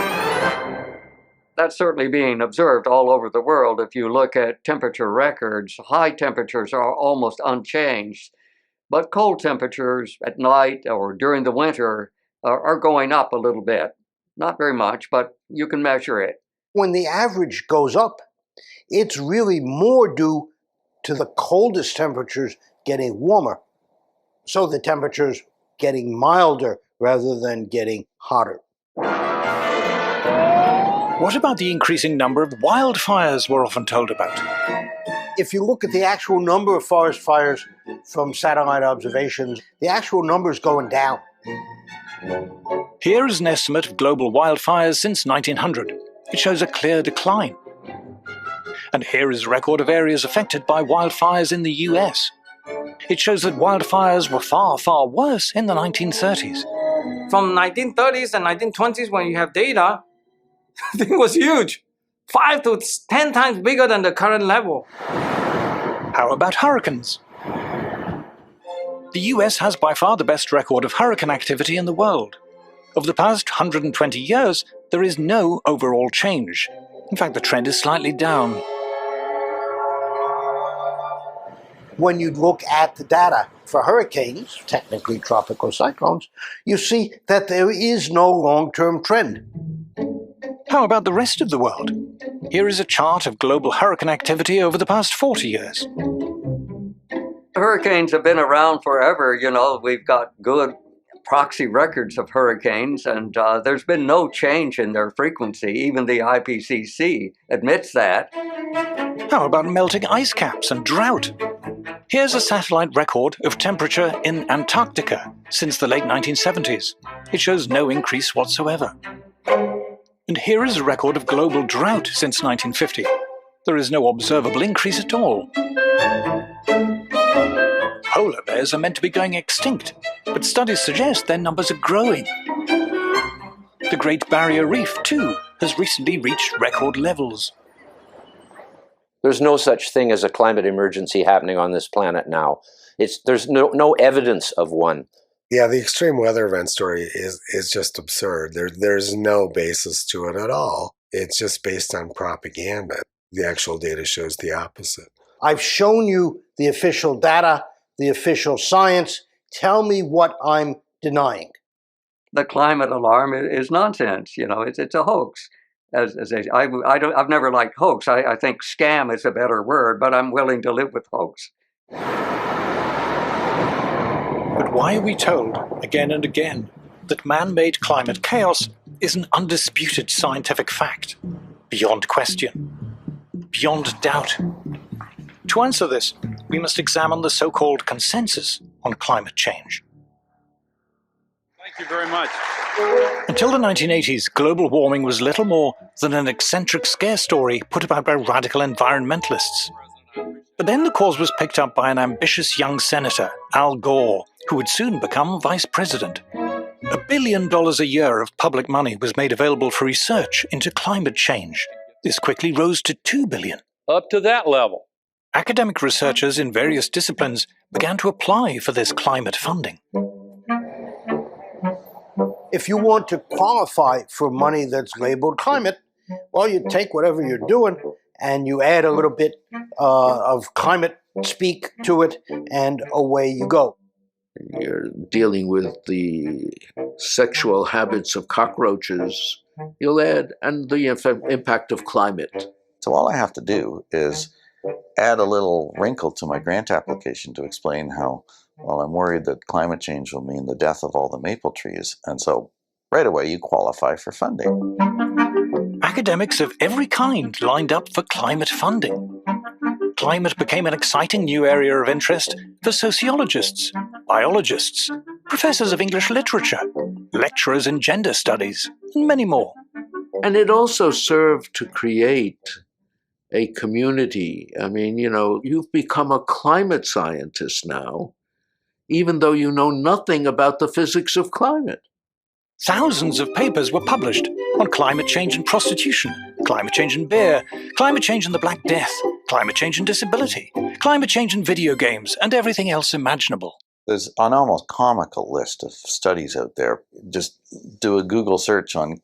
That's certainly being observed all over the world. If you look at temperature records, high temperatures are almost unchanged, but cold temperatures at night or during the winter are going up a little bit. Not very much, but you can measure it. When the average goes up, it's really more due to the coldest temperatures getting warmer. So the temperatures getting milder rather than getting hotter. What about the increasing number of wildfires we're often told about? If you look at the actual number of forest fires from satellite observations, the actual number is going down. Here is an estimate of global wildfires since 1900. It shows a clear decline. And here is a record of areas affected by wildfires in the US. It shows that wildfires were far, far worse in the 1930s. From 1930s and 1920s, when you have data, the thing was huge. 5 to 10 times bigger than the current level. How about hurricanes? The US has by far the best record of hurricane activity in the world. Over the past 120 years, there is no overall change. In fact, the trend is slightly down. When you look at the data for hurricanes, technically tropical cyclones, you see that there is no long-term trend. How about the rest of the world? Here is a chart of global hurricane activity over the past 40 years. Hurricanes have been around forever. You know, we've got good proxy records of hurricanes, and there's been no change in their frequency. Even the IPCC admits that. How about melting ice caps and drought? Here's a satellite record of temperature in Antarctica since the late 1970s. It shows no increase whatsoever. And here is a record of global drought since 1950. There is no observable increase at all. Polar bears are meant to be going extinct, but studies suggest their numbers are growing. The Great Barrier Reef, too, has recently reached record levels. There's no such thing as a climate emergency happening on this planet now. There's no evidence of one. Yeah, the extreme weather event story is just absurd. There's no basis to it at all. It's just based on propaganda. The actual data shows the opposite. I've shown you the official data, the official science. Tell me what I'm denying. The climate alarm is nonsense. You know, it's a hoax. I've never liked hoax. I think scam is a better word, but I'm willing to live with hoax. But why are we told, again and again, that man-made climate chaos is an undisputed scientific fact, beyond question, beyond doubt? To answer this, we must examine the so-called consensus on climate change. Thank you very much. Until the 1980s, global warming was little more than an eccentric scare story put about by radical environmentalists. But then the cause was picked up by an ambitious young senator, Al Gore, who would soon become vice president. $1 billion a year of public money was made available for research into climate change. This quickly rose to $2 billion. Up to that level. Academic researchers in various disciplines began to apply for this climate funding. If you want to qualify for money that's labeled climate, well, you take whatever you're doing and you add a little bit of climate speak to it, and away you go. You're dealing with the sexual habits of cockroaches. You'll add, and the impact of climate. So all I have to do is add a little wrinkle to my grant application to explain how, well, I'm worried that climate change will mean the death of all the maple trees. And so right away you qualify for funding. Academics of every kind lined up for climate funding. Climate became an exciting new area of interest for sociologists, biologists, professors of English literature, lecturers in gender studies, and many more. And it also served to create a community. I mean, you know, you've become a climate scientist now, even though you know nothing about the physics of climate. Thousands of papers were published on climate change and prostitution, climate change and beer, climate change and the Black Death, climate change and disability, climate change and video games, and everything else imaginable. There's an almost comical list of studies out there. Just do a Google search on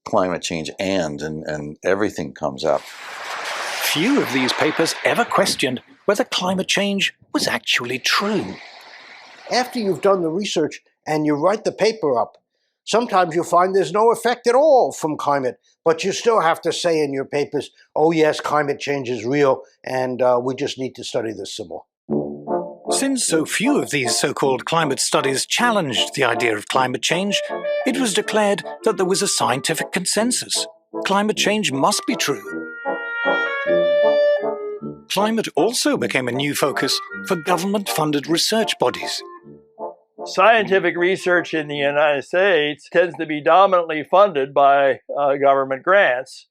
climate change and everything comes up. Few of these papers ever questioned whether climate change was actually true. After you've done the research and you write the paper up, sometimes you'll find there's no effect at all from climate, but you still have to say in your papers, oh yes, climate change is real, and we just need to study this some more. Since so few of these so-called climate studies challenged the idea of climate change, it was declared that there was a scientific consensus. Climate change must be true. Climate also became a new focus for government-funded research bodies. Scientific research in the United States tends to be dominantly funded by government grants.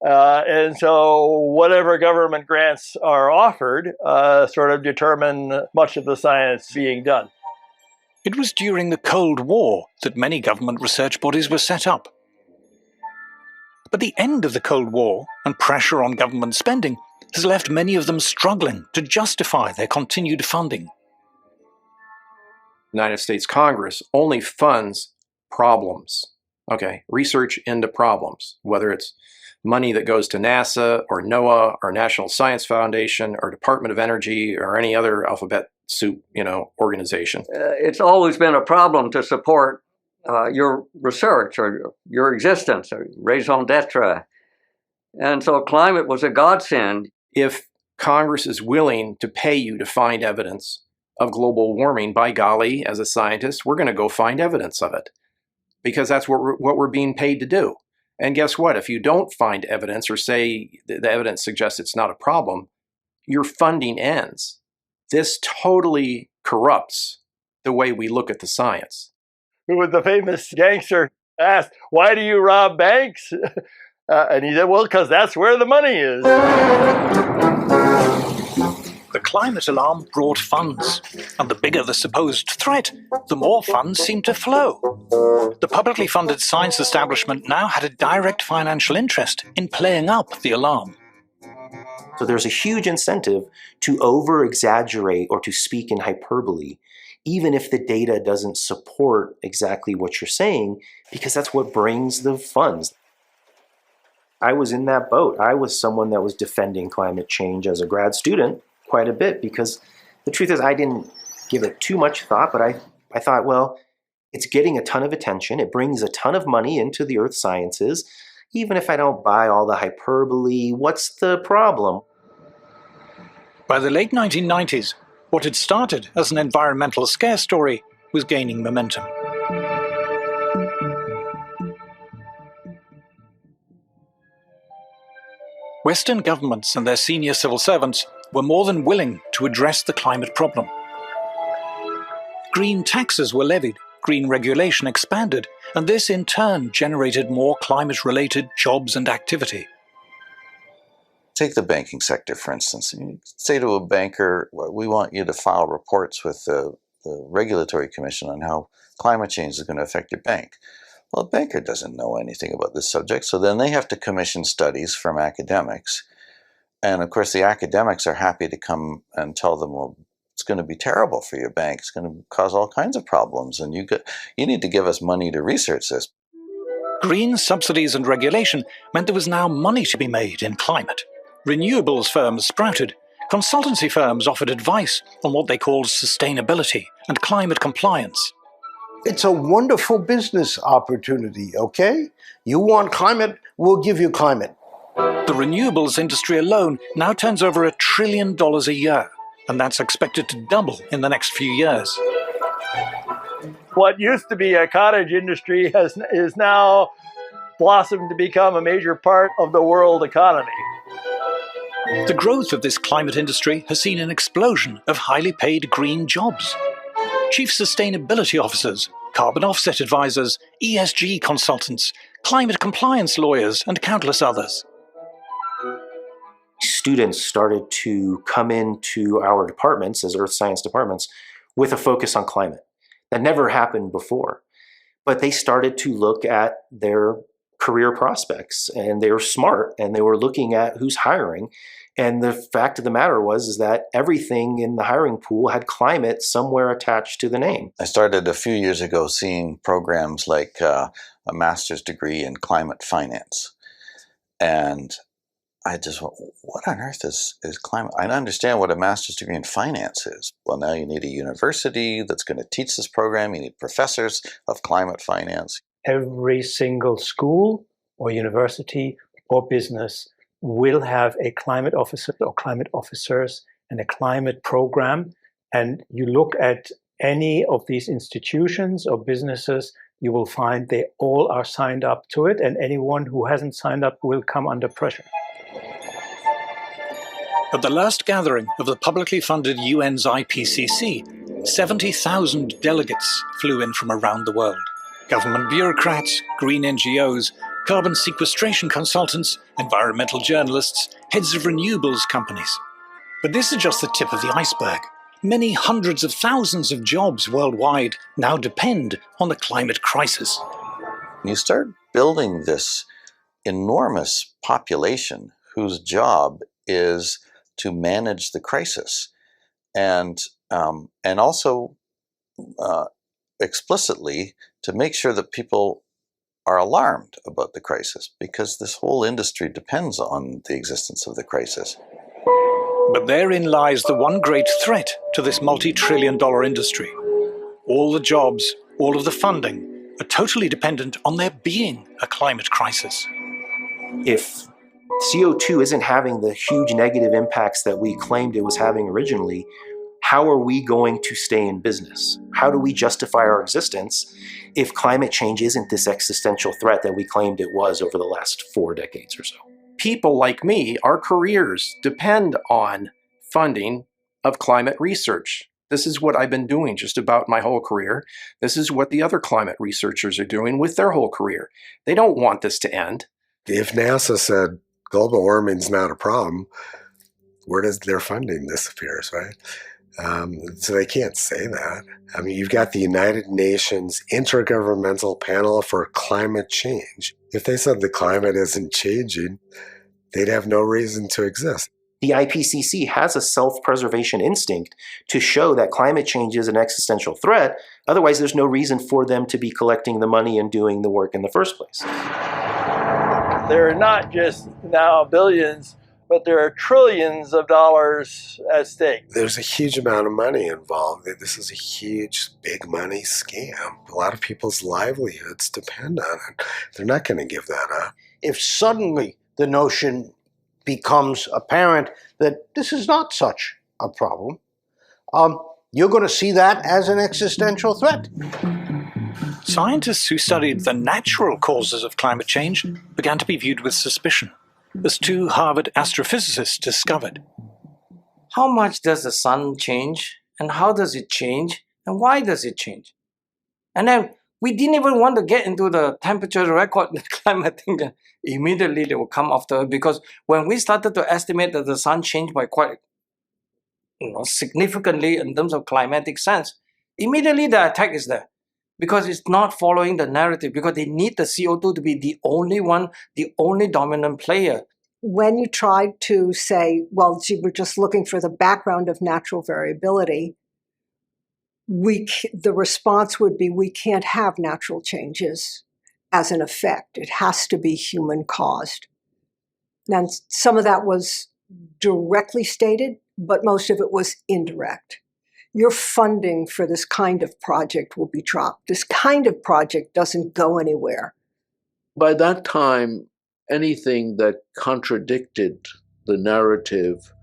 And so whatever government grants are offered sort of determine much of the science being done. It was during the Cold War that many government research bodies were set up. But the end of the Cold War and pressure on government spending has left many of them struggling to justify their continued funding. United States Congress only funds problems. Okay, research into problems, whether it's money that goes to NASA or NOAA or National Science Foundation or Department of Energy or any other alphabet soup, organization. It's always been a problem to support your research or your existence, or raison d'etre. And so climate was a godsend. If Congress is willing to pay you to find evidence of global warming, by golly, as a scientist, we're going to go find evidence of it, because that's what we're being paid to do. And guess what? If you don't find evidence or say the evidence suggests it's not a problem, your funding ends. This totally corrupts the way we look at the science. Who was the famous gangster asked, "Why do you rob banks?" And he said, "Well, because that's where the money is." The climate alarm brought funds, and the bigger the supposed threat, the more funds seemed to flow. The publicly funded science establishment now had a direct financial interest in playing up the alarm. So there's a huge incentive to over-exaggerate or to speak in hyperbole, even if the data doesn't support exactly what you're saying, because that's what brings the funds. I was in that boat. I was someone that was defending climate change as a grad student quite a bit, because the truth is I didn't give it too much thought, but I thought, well, it's getting a ton of attention. It brings a ton of money into the earth sciences. Even if I don't buy all the hyperbole, what's the problem? By the late 1990s, what had started as an environmental scare story was gaining momentum. Western governments and their senior civil servants were more than willing to address the climate problem. Green taxes were levied, green regulation expanded, and this in turn generated more climate-related jobs and activity. Take the banking sector, for instance. You say to a banker, we want you to file reports with the Regulatory Commission on how climate change is going to affect your bank. Well, a banker doesn't know anything about this subject, so then they have to commission studies from academics. And of course, the academics are happy to come and tell them, well, it's going to be terrible for your bank. It's going to cause all kinds of problems, and you need to give us money to research this. Green subsidies and regulation meant there was now money to be made in climate. Renewables firms sprouted. Consultancy firms offered advice on what they called sustainability and climate compliance. It's a wonderful business opportunity, okay? You want climate, we'll give you climate. The renewables industry alone now turns over $1 trillion a year, and that's expected to double in the next few years. What used to be a cottage industry is now blossomed to become a major part of the world economy. The growth of this climate industry has seen an explosion of highly paid green jobs. Chief sustainability officers, carbon offset advisors, ESG consultants, climate compliance lawyers, and countless others. Students started to come into our departments as earth science departments with a focus on climate. That never happened before. But they started to look at their career prospects, and they were smart, and they were looking at who's hiring. And the fact of the matter is that everything in the hiring pool had climate somewhere attached to the name. I started a few years ago seeing programs like a master's degree in climate finance. And I just went, what on earth is climate? I understand what a master's degree in finance is. Well, now you need a university that's going to teach this program. You need professors of climate finance. Every single school or university or business will have a climate officer or climate officers and a climate program. And you look at any of these institutions or businesses, you will find they all are signed up to it, and anyone who hasn't signed up will come under pressure. At the last gathering of the publicly funded UN's IPCC, 70,000 delegates flew in from around the world. Government bureaucrats, green NGOs, carbon sequestration consultants, environmental journalists, heads of renewables companies. But this is just the tip of the iceberg. Many hundreds of thousands of jobs worldwide now depend on the climate crisis. You start building this enormous population whose job is to manage the crisis, and also explicitly to make sure that people are alarmed about the crisis, because this whole industry depends on the existence of the crisis. But therein lies the one great threat to this multi-trillion-dollar industry. All the jobs, all of the funding are totally dependent on there being a climate crisis. If CO2 isn't having the huge negative impacts that we claimed it was having originally, how are we going to stay in business? How do we justify our existence if climate change isn't this existential threat that we claimed it was over the last 4 decades or so? People like me, our careers depend on funding of climate research. This is what I've been doing just about my whole career. This is what the other climate researchers are doing with their whole career. They don't want this to end. If NASA said global warming's not a problem, where does their funding disappears, right? So they can't say that. I mean, you've got the United Nations Intergovernmental Panel for Climate Change. If they said the climate isn't changing, they'd have no reason to exist. The IPCC has a self-preservation instinct to show that climate change is an existential threat. Otherwise, there's no reason for them to be collecting the money and doing the work in the first place. There are not just now billions, but there are trillions of dollars at stake. There's a huge amount of money involved. This is a huge, big money scam. A lot of people's livelihoods depend on it. They're not going to give that up. If suddenly the notion becomes apparent that this is not such a problem, you're going to see that as an existential threat. Scientists who studied the natural causes of climate change began to be viewed with suspicion, as 2 Harvard astrophysicists discovered. How much does the sun change, and how does it change, and why does it change? And then we didn't even want to get into the temperature record and climate thing. Immediately they will come after, because when we started to estimate that the sun changed by quite significantly in terms of climatic sense, immediately the attack is there. Because it's not following the narrative, because they need the CO2 to be the only one, the only dominant player. When you tried to say, well, gee, we're just looking for the background of natural variability, the response would be, we can't have natural changes as an effect. It has to be human caused. Now, some of that was directly stated, but most of it was indirect. Your funding for this kind of project will be dropped. This kind of project doesn't go anywhere. By that time, anything that contradicted the narrative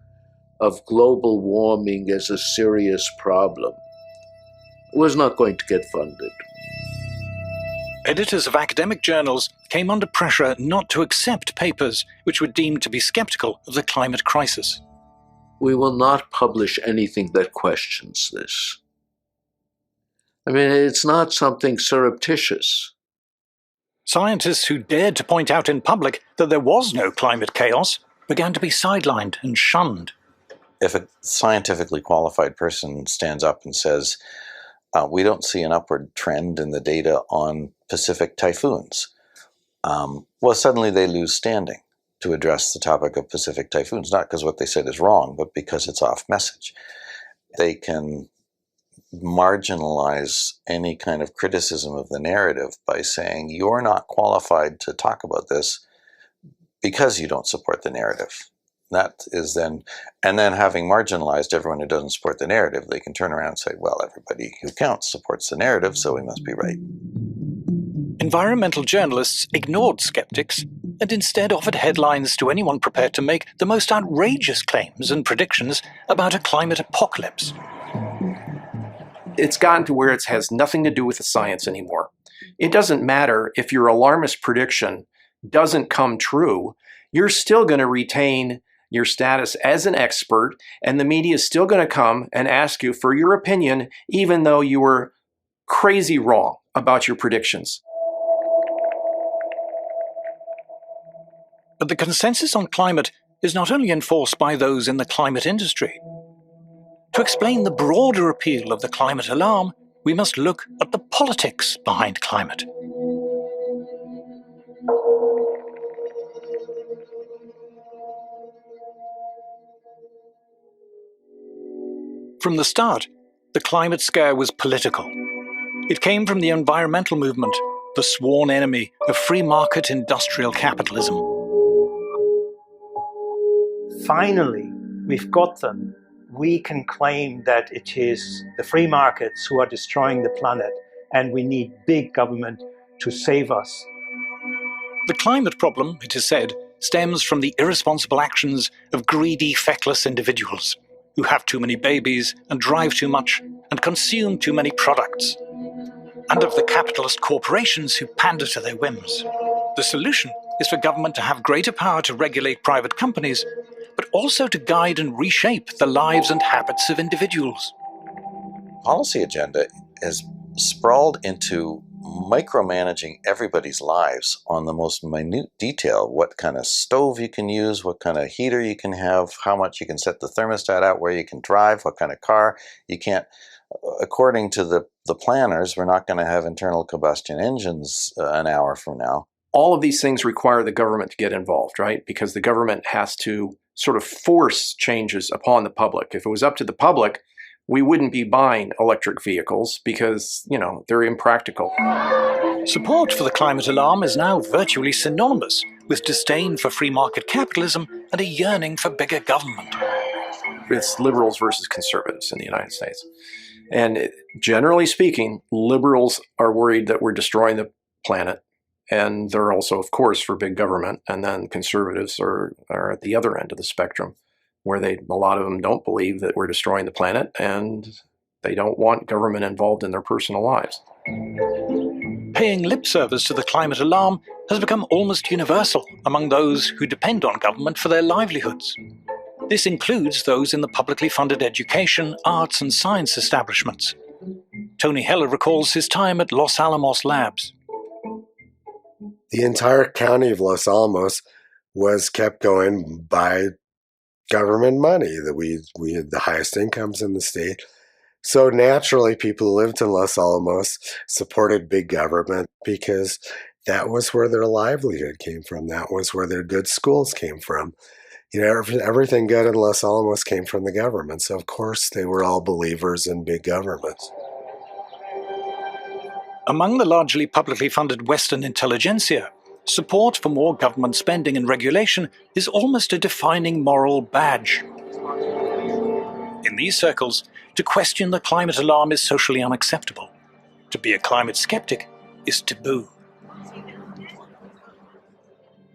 of global warming as a serious problem was not going to get funded. Editors of academic journals came under pressure not to accept papers which were deemed to be skeptical of the climate crisis. We will not publish anything that questions this. I mean, it's not something surreptitious. Scientists who dared to point out in public that there was no climate chaos began to be sidelined and shunned. If a scientifically qualified person stands up and says, we don't see an upward trend in the data on Pacific typhoons, well, suddenly they lose standing to address the topic of Pacific typhoons, not because what they said is wrong, but because it's off message. They can marginalize any kind of criticism of the narrative by saying you're not qualified to talk about this because you don't support the narrative. That is then, and then having marginalized everyone who doesn't support the narrative, they can turn around and say, well, everybody who counts supports the narrative, so we must be right. Environmental journalists ignored skeptics and instead offered headlines to anyone prepared to make the most outrageous claims and predictions about a climate apocalypse. It's gotten to where it has nothing to do with the science anymore. It doesn't matter if your alarmist prediction doesn't come true, you're still going to retain your status as an expert, and the media is still going to come and ask you for your opinion, even though you were crazy wrong about your predictions. But the consensus on climate is not only enforced by those in the climate industry. To explain the broader appeal of the climate alarm, we must look at the politics behind climate. From the start, the climate scare was political. It came from the environmental movement, the sworn enemy of free market industrial capitalism. Finally, we've got them. We can claim that it is the free markets who are destroying the planet, and we need big government to save us. The climate problem, it is said, stems from the irresponsible actions of greedy, feckless individuals who have too many babies and drive too much and consume too many products, and of the capitalist corporations who pander to their whims. The solution is for government to have greater power to regulate private companies, but also to guide and reshape the lives and habits of individuals. Policy agenda has sprawled into micromanaging everybody's lives on the most minute detail. What kind of stove you can use, what kind of heater you can have, how much you can set the thermostat out, where you can drive, what kind of car you can't. According to the planners, we're not going to have internal combustion engines an hour from now. All of these things require the government to get involved, right? Because the government has to sort of force changes upon the public. If it was up to the public, we wouldn't be buying electric vehicles because, they're impractical. Support for the climate alarm is now virtually synonymous with disdain for free market capitalism and a yearning for bigger government. It's liberals versus conservatives in the United States. And generally speaking, liberals are worried that we're destroying the planet. And they're also, of course, for big government. And then conservatives are at the other end of the spectrum, where a lot of them don't believe that we're destroying the planet, and they don't want government involved in their personal lives. Paying lip service to the climate alarm has become almost universal among those who depend on government for their livelihoods. This includes those in the publicly funded education, arts and science establishments. Tony Heller recalls his time at Los Alamos Labs. The entire county of Los Alamos was kept going by government money. That we had the highest incomes in the state. So naturally, people who lived in Los Alamos supported big government because that was where their livelihood came from. That was where their good schools came from. Everything good in Los Alamos came from the government. So of course, they were all believers in big government. Among the largely publicly funded Western intelligentsia, support for more government spending and regulation is almost a defining moral badge. In these circles, to question the climate alarm is socially unacceptable. To be a climate skeptic is taboo.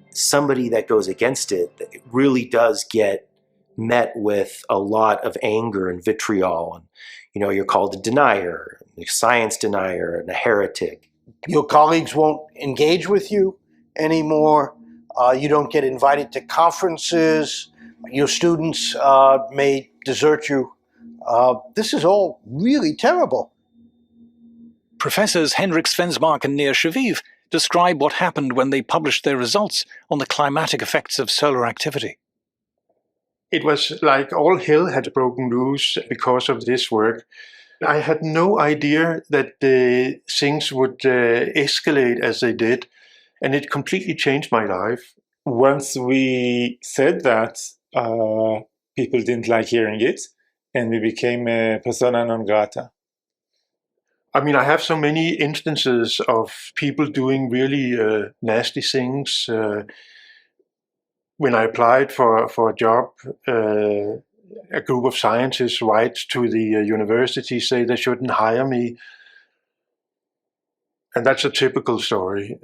Somebody that goes against it really does get met with a lot of anger and vitriol. And, you're called a denier, a science denier, and a heretic. Your colleagues won't engage with you anymore. You don't get invited to conferences. Your students may desert you. This is all really terrible. Professors Hendrik Svensmark and Nir Shaviv describe what happened when they published their results on the climatic effects of solar activity. It was like all hell had broken loose because of this work. I had no idea that things would escalate as they did. And it completely changed my life. Once we said that, people didn't like hearing it, and we became a persona non grata. I mean, I have so many instances of people doing really nasty things. When I applied for a job, a group of scientists write to the university, say they shouldn't hire me. And that's a typical story,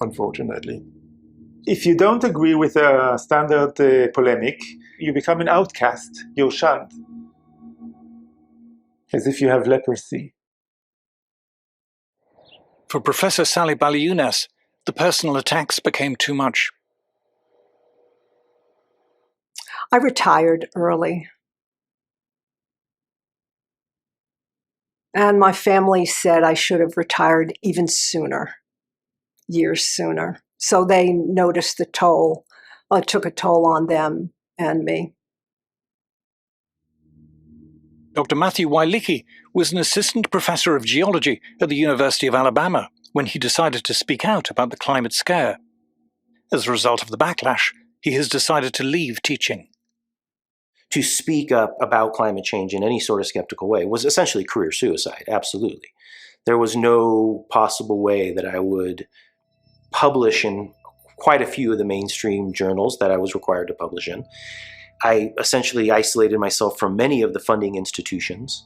unfortunately. If you don't agree with a standard polemic, you become an outcast. You're shunned. As if you have leprosy. For Professor Sally Baliunas, the personal attacks became too much. I retired early. And my family said I should have retired even sooner, years sooner. So they noticed the toll. It took a toll on them and me. Dr. Matthew Wailicki was an assistant professor of geology at the University of Alabama when he decided to speak out about the climate scare. As a result of the backlash, he has decided to leave teaching. To speak up about climate change in any sort of skeptical way was essentially career suicide, absolutely. There was no possible way that I would publish in quite a few of the mainstream journals that I was required to publish in. I essentially isolated myself from many of the funding institutions.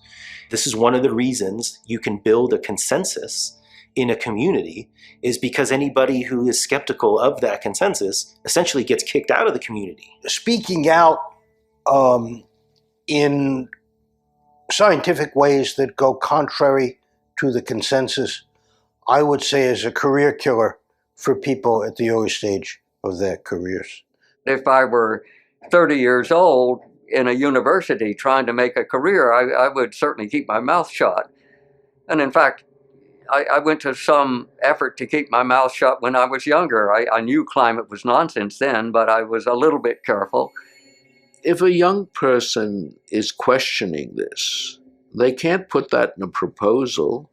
This is one of the reasons you can build a consensus in a community, is because anybody who is skeptical of that consensus essentially gets kicked out of the community. Speaking out in scientific ways that go contrary to the consensus, I would say is a career killer for people at the early stage of their careers. If I were 30 years old in a university trying to make a career, I would certainly keep my mouth shut. And in fact, I went to some effort to keep my mouth shut when I was younger. I knew climate was nonsense then, but I was a little bit careful. If a young person is questioning this, they can't put that in a proposal.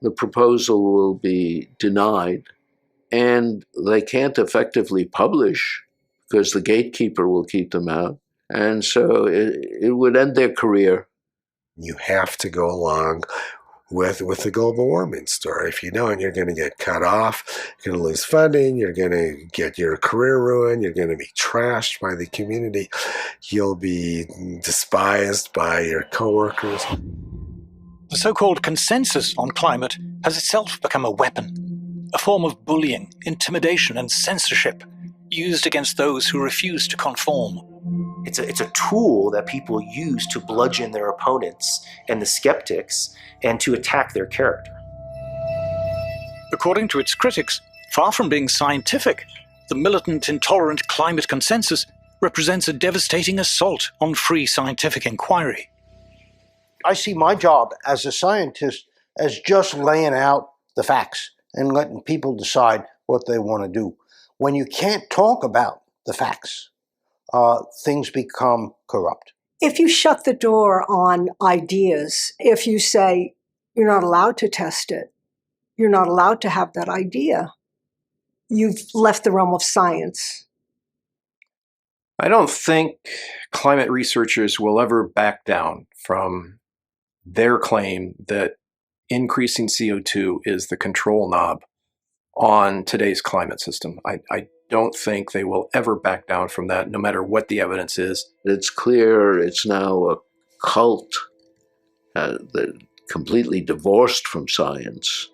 The proposal will be denied, and they can't effectively publish because the gatekeeper will keep them out. And so it would end their career. You have to go along with the global warming story. If you don't, you're going to get cut off, you're going to lose funding, you're going to get your career ruined, you're going to be trashed by the community, you'll be despised by your coworkers. The so-called consensus on climate has itself become a weapon, a form of bullying, intimidation, and censorship used against those who refuse to conform. It's a tool that people use to bludgeon their opponents and the skeptics and to attack their character. According to its critics, far from being scientific, the militant, intolerant climate consensus represents a devastating assault on free scientific inquiry. I see my job as a scientist as just laying out the facts and letting people decide what they want to do. When you can't talk about the facts, things become corrupt. If you shut the door on ideas, if you say you're not allowed to test it, you're not allowed to have that idea, you've left the realm of science. I don't think climate researchers will ever back down from their claim that increasing CO2 is the control knob on today's climate system. I don't think they will ever back down from that, no matter what the evidence is. It's clear it's now a cult that completely divorced from science.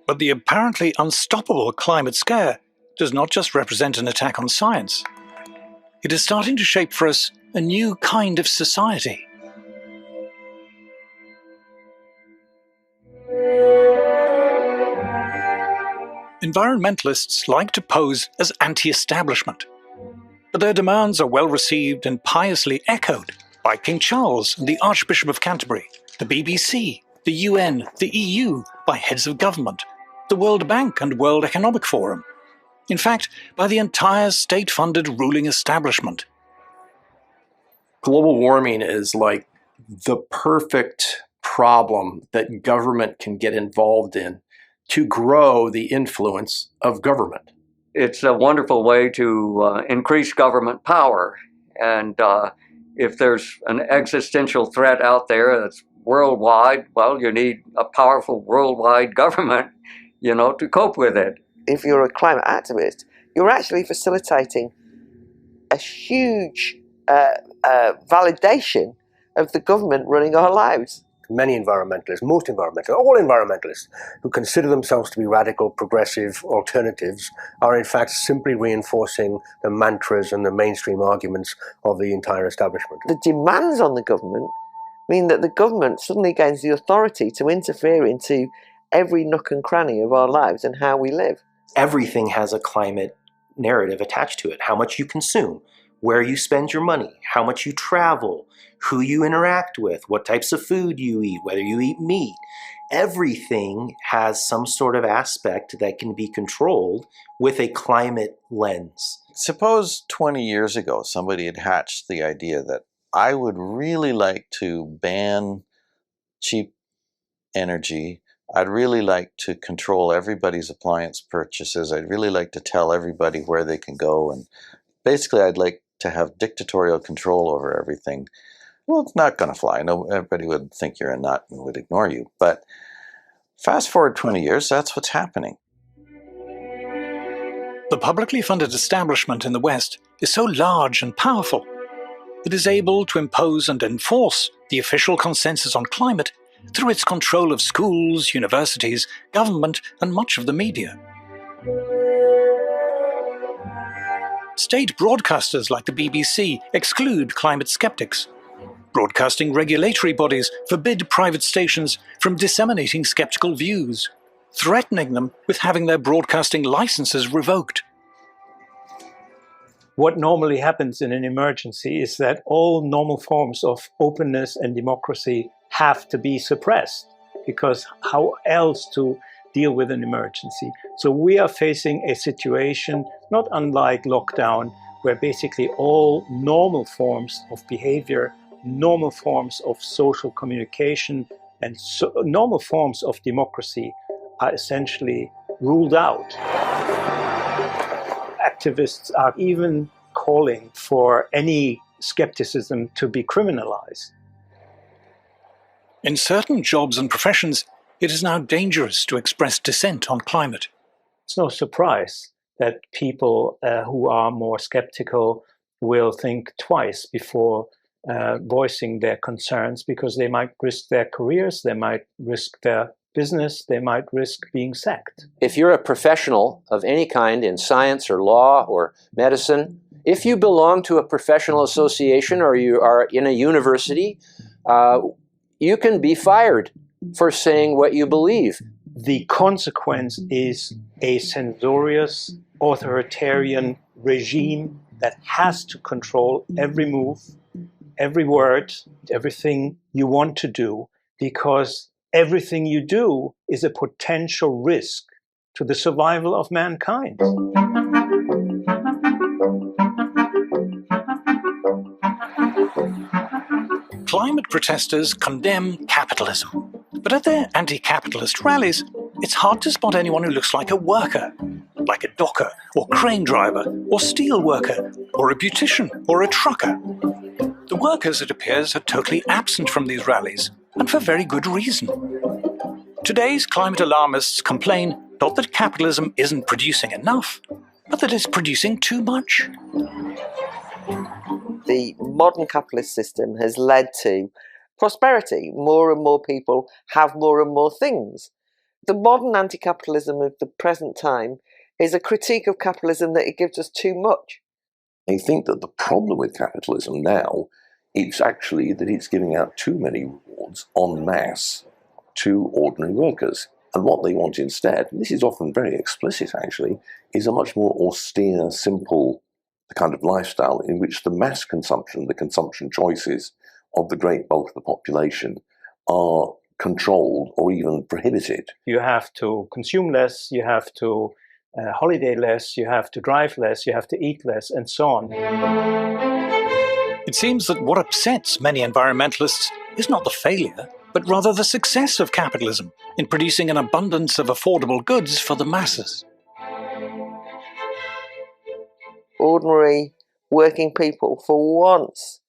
But the apparently unstoppable climate scare does not just represent an attack on science. It is starting to shape for us a new kind of society. Environmentalists like to pose as anti-establishment, but their demands are well received and piously echoed by King Charles and the Archbishop of Canterbury, the BBC, the UN, the EU, by heads of government, the World Bank and World Economic Forum. In fact, by the entire state-funded ruling establishment. Global warming is like the perfect problem that government can get involved in to grow the influence of government. It's a wonderful way to increase government power. And if there's an existential threat out there that's worldwide, well, you need a powerful worldwide government, to cope with it. If you're a climate activist, you're actually facilitating a huge validation of the government running our lives. Many environmentalists, most environmentalists, all environmentalists who consider themselves to be radical, progressive alternatives are in fact simply reinforcing the mantras and the mainstream arguments of the entire establishment. The demands on the government mean that the government suddenly gains the authority to interfere into every nook and cranny of our lives and how we live. Everything has a climate narrative attached to it. How much you consume, where you spend your money, how much you travel, who you interact with, what types of food you eat, whether you eat meat. Everything has some sort of aspect that can be controlled with a climate lens. Suppose 20 years ago somebody had hatched the idea that I would really like to ban cheap energy. I'd really like to control everybody's appliance purchases. I'd really like to tell everybody where they can go. And basically, I'd like to have dictatorial control over everything. Well, it's not going to fly. No, everybody would think you're a nut and would ignore you. But fast forward 20 years, that's what's happening. The publicly funded establishment in the West is so large and powerful. It is able to impose and enforce the official consensus on climate through its control of schools, universities, government, and much of the media. State broadcasters like the BBC exclude climate skeptics. Broadcasting regulatory bodies forbid private stations from disseminating skeptical views, threatening them with having their broadcasting licenses revoked. What normally happens in an emergency is that all normal forms of openness and democracy have to be suppressed, because how else to deal with an emergency? So we are facing a situation not unlike lockdown, where basically all normal forms of behavior, normal forms of social communication, and normal forms of democracy are essentially ruled out. Activists are even calling for any skepticism to be criminalized. In certain jobs and professions, it is now dangerous to express dissent on climate. It's no surprise that people who are more skeptical will think twice before voicing their concerns, because they might risk their careers, they might risk their business, they might risk being sacked. If you're a professional of any kind in science or law or medicine, if you belong to a professional association or you are in a university, you can be fired for saying what you believe. The consequence is a censorious, authoritarian regime that has to control every move, every word, everything you want to do, because everything you do is a potential risk to the survival of mankind. Climate protesters condemn capitalism. But at their anti-capitalist rallies, it's hard to spot anyone who looks like a worker, like a docker, or crane driver, or steel worker, or a beautician, or a trucker. The workers, it appears, are totally absent from these rallies, and for very good reason. Today's climate alarmists complain not that capitalism isn't producing enough, but that it's producing too much. The modern capitalist system has led to prosperity. More and more people have more and more things. The modern anti-capitalism of the present time is a critique of capitalism that it gives us too much. I think that the problem with capitalism now is actually that it's giving out too many rewards en masse to ordinary workers. And what they want instead, and this is often very explicit actually, is a much more austere, simple kind of lifestyle in which the mass consumption, the consumption choices of the great bulk of the population are controlled or even prohibited. You have to consume less, you have to holiday less, you have to drive less, you have to eat less, and so on. It seems that what upsets many environmentalists is not the failure, but rather the success of capitalism in producing an abundance of affordable goods for the masses. Ordinary working people, for once,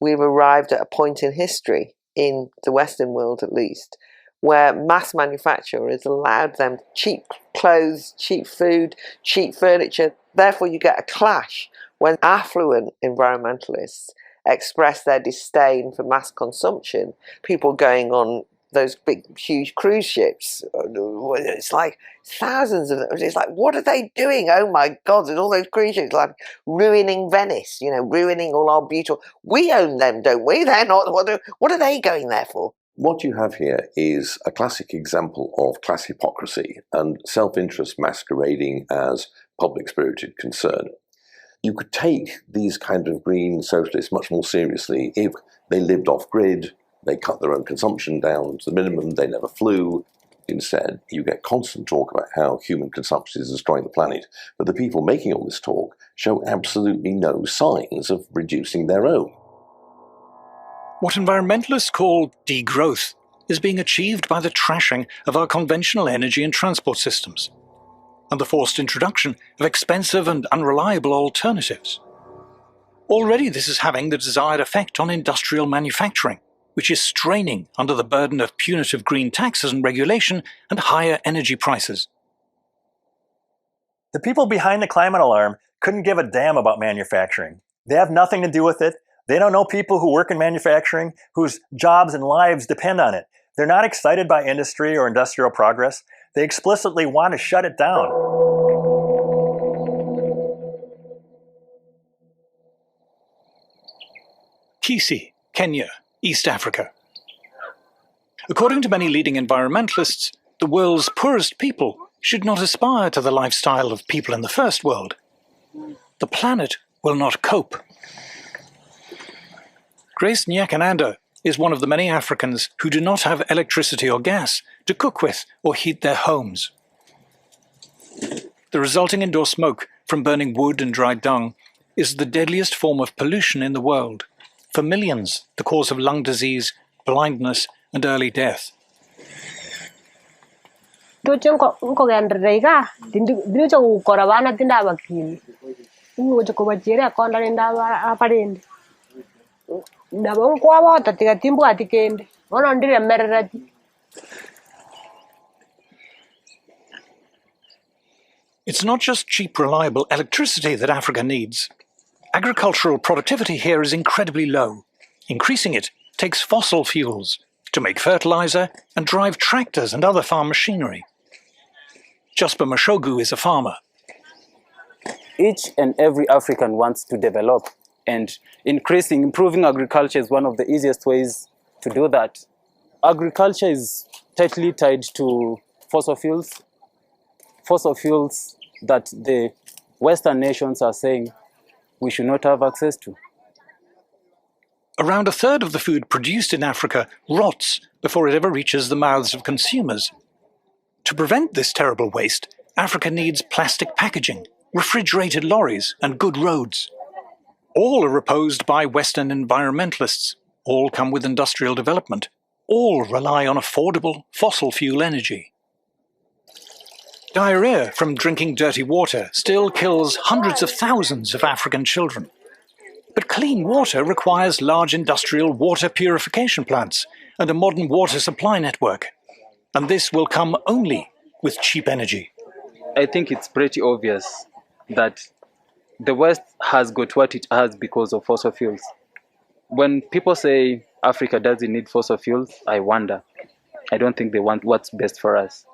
we've arrived at a point in history, in the Western world at least, where mass manufacture has allowed them cheap clothes, cheap food, cheap furniture. Therefore, you get a clash when affluent environmentalists express their disdain for mass consumption. People going on those big, huge cruise ships, it's like thousands of them. It's like, what are they doing? Oh my God, there's all those cruise ships, like ruining Venice, ruining all our beautiful. We own them, don't we? They're not. What are they going there for? What you have here is a classic example of class hypocrisy and self-interest masquerading as public-spirited concern. You could take these kind of green socialists much more seriously if they lived off-grid, they cut their own consumption down to the minimum, they never flew. Instead, you get constant talk about how human consumption is destroying the planet, but the people making all this talk show absolutely no signs of reducing their own. What environmentalists call degrowth is being achieved by the trashing of our conventional energy and transport systems, and the forced introduction of expensive and unreliable alternatives. Already this is having the desired effect on industrial manufacturing, which is straining under the burden of punitive green taxes and regulation and higher energy prices. The people behind the climate alarm couldn't give a damn about manufacturing. They have nothing to do with it. They don't know people who work in manufacturing whose jobs and lives depend on it. They're not excited by industry or industrial progress. They explicitly want to shut it down. Kisii, Kenya, East Africa. According to many leading environmentalists, the world's poorest people should not aspire to the lifestyle of people in the first world. The planet will not cope. Grace Nyakananda is one of the many Africans who do not have electricity or gas to cook with or heat their homes. The resulting indoor smoke from burning wood and dry dung is the deadliest form of pollution in the world. For millions, the cause of lung disease, blindness, and early death. It's not just cheap, reliable electricity that Africa needs. Agricultural productivity here is incredibly low. Increasing it takes fossil fuels to make fertilizer and drive tractors and other farm machinery. Jasper Mashogu is a farmer. Each and every African wants to develop, and improving agriculture is one of the easiest ways to do that. Agriculture is tightly tied to fossil fuels that the Western nations are saying we should not have access to. Around a third of the food produced in Africa rots before it ever reaches the mouths of consumers. To prevent this terrible waste, Africa needs plastic packaging, refrigerated lorries, and good roads. All are opposed by Western environmentalists. All come with industrial development. All rely on affordable fossil fuel energy. Diarrhea from drinking dirty water still kills hundreds of thousands of African children. But clean water requires large industrial water purification plants and a modern water supply network. And this will come only with cheap energy. I think it's pretty obvious that the West has got what it has because of fossil fuels. When people say Africa doesn't need fossil fuels, I wonder. I don't think they want what's best for us.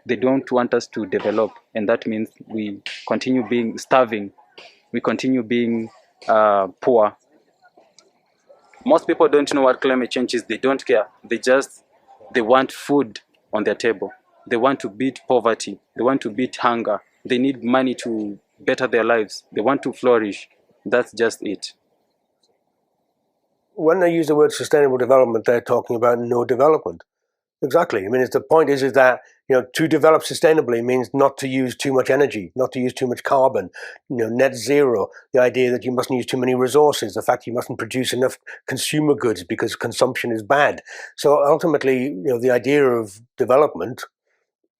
They don't want us to develop, and that means we continue being starving. We continue being poor. Most people don't know what climate change is. They don't care. They want food on their table. They want to beat poverty. They want to beat hunger. They need money to better their lives. They want to flourish. That's just it. When they use the word sustainable development, they're talking about no development. Exactly. I mean, the point is that, to develop sustainably means not to use too much energy, not to use too much carbon, net zero, the idea that you mustn't use too many resources, the fact you mustn't produce enough consumer goods because consumption is bad. So ultimately, the idea of development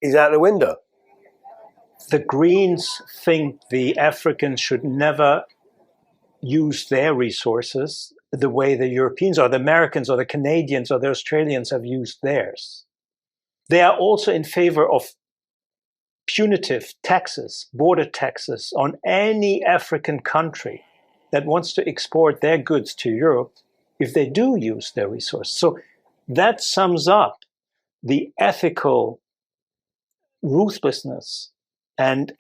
is out the window. The Greens think the Africans should never use their resources the way the Europeans or the Americans or the Canadians or the Australians have used theirs. They are also in favor of punitive taxes, border taxes on any African country that wants to export their goods to Europe if they do use their resources. So that sums up the ethical ruthlessness and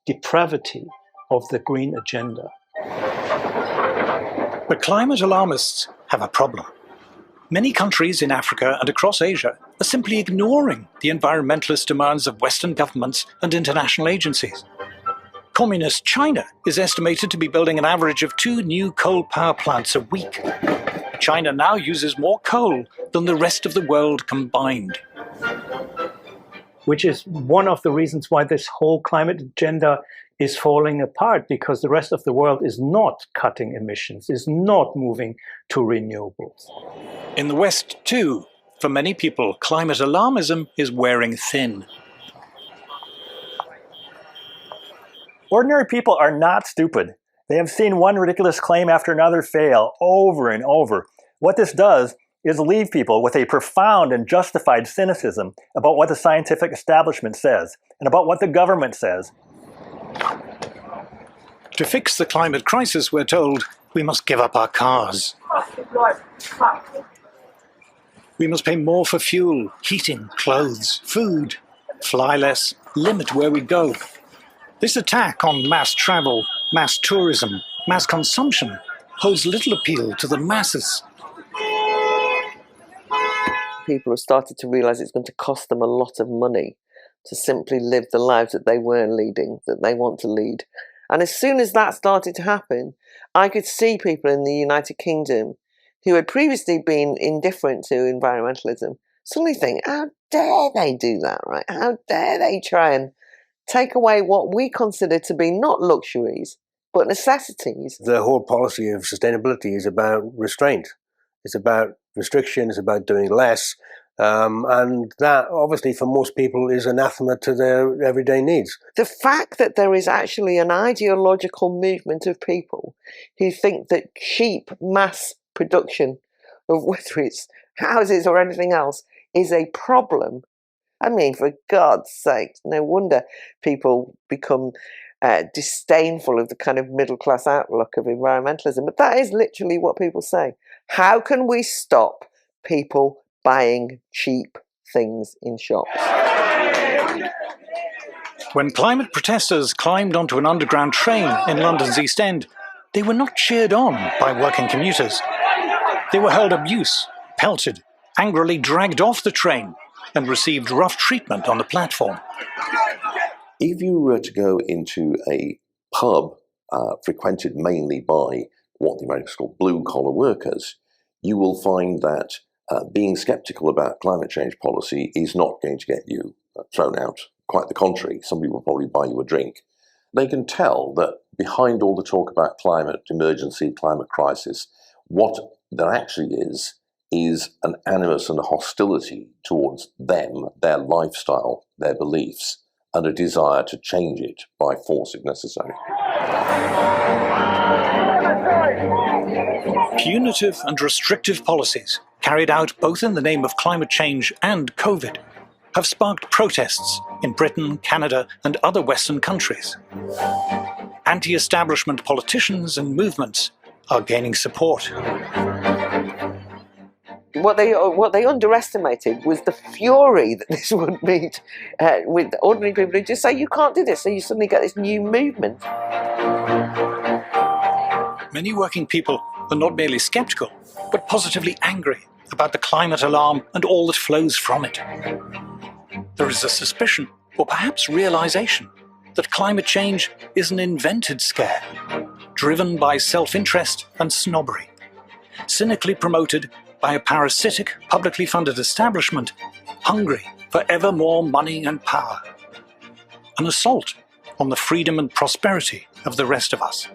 depravity of the green agenda. But climate alarmists have a problem. Many countries in Africa and across Asia are simply ignoring the environmentalist demands of Western governments and international agencies. Communist China is estimated to be building an average of 2 new coal power plants a week. China now uses more coal than the rest of the world combined. Which is one of the reasons why this whole climate agenda is falling apart, because the rest of the world is not cutting emissions, is not moving to renewables. In the West, too, for many people, climate alarmism is wearing thin. Ordinary people are not stupid. They have seen one ridiculous claim after another fail over and over. What this does is leave people with a profound and justified cynicism about what the scientific establishment says and about what the government says. To fix the climate crisis, we're told, we must give up our cars. We must pay more for fuel, heating, clothes, food, fly less, limit where we go. This attack on mass travel, mass tourism, mass consumption holds little appeal to the masses. People have started to realise it's going to cost them a lot of money to simply live the lives that they weren't leading, that they want to lead. And as soon as that started to happen, I could see people in the United Kingdom who had previously been indifferent to environmentalism suddenly think, how dare they do that, right? How dare they try and take away what we consider to be not luxuries, but necessities? The whole policy of sustainability is about restraint. It's about restriction, it's about doing less. And that, obviously, for most people is anathema to their everyday needs. The fact that there is actually an ideological movement of people who think that cheap mass production of whether it's houses or anything else is a problem. I mean, for God's sake, no wonder people become disdainful of the kind of middle-class outlook of environmentalism. But that is literally what people say. How can we stop people buying cheap things in shops? When climate protesters climbed onto an underground train in London's East End, they were not cheered on by working commuters. They were held abuse, pelted, angrily dragged off the train, and received rough treatment on the platform. If you were to go into a pub frequented mainly by what the Americans call blue-collar workers, you will find that being sceptical about climate change policy is not going to get you thrown out. Quite the contrary, somebody will probably buy you a drink. They can tell that behind all the talk about climate emergency, climate crisis, what there actually is an animus and a hostility towards them, their lifestyle, their beliefs, and a desire to change it by force if necessary. Punitive and restrictive policies, carried out both in the name of climate change and COVID, have sparked protests in Britain, Canada, and other Western countries. Anti-establishment politicians and movements are gaining support. What they underestimated was the fury that this would meet with ordinary people who just say, you can't do this, so you suddenly get this new movement. Many working people are not merely sceptical, but positively angry about the climate alarm and all that flows from it. There is a suspicion, or perhaps realization, that climate change is an invented scare, driven by self-interest and snobbery, cynically promoted by a parasitic, publicly funded establishment hungry for ever more money and power, an assault on the freedom and prosperity of the rest of us.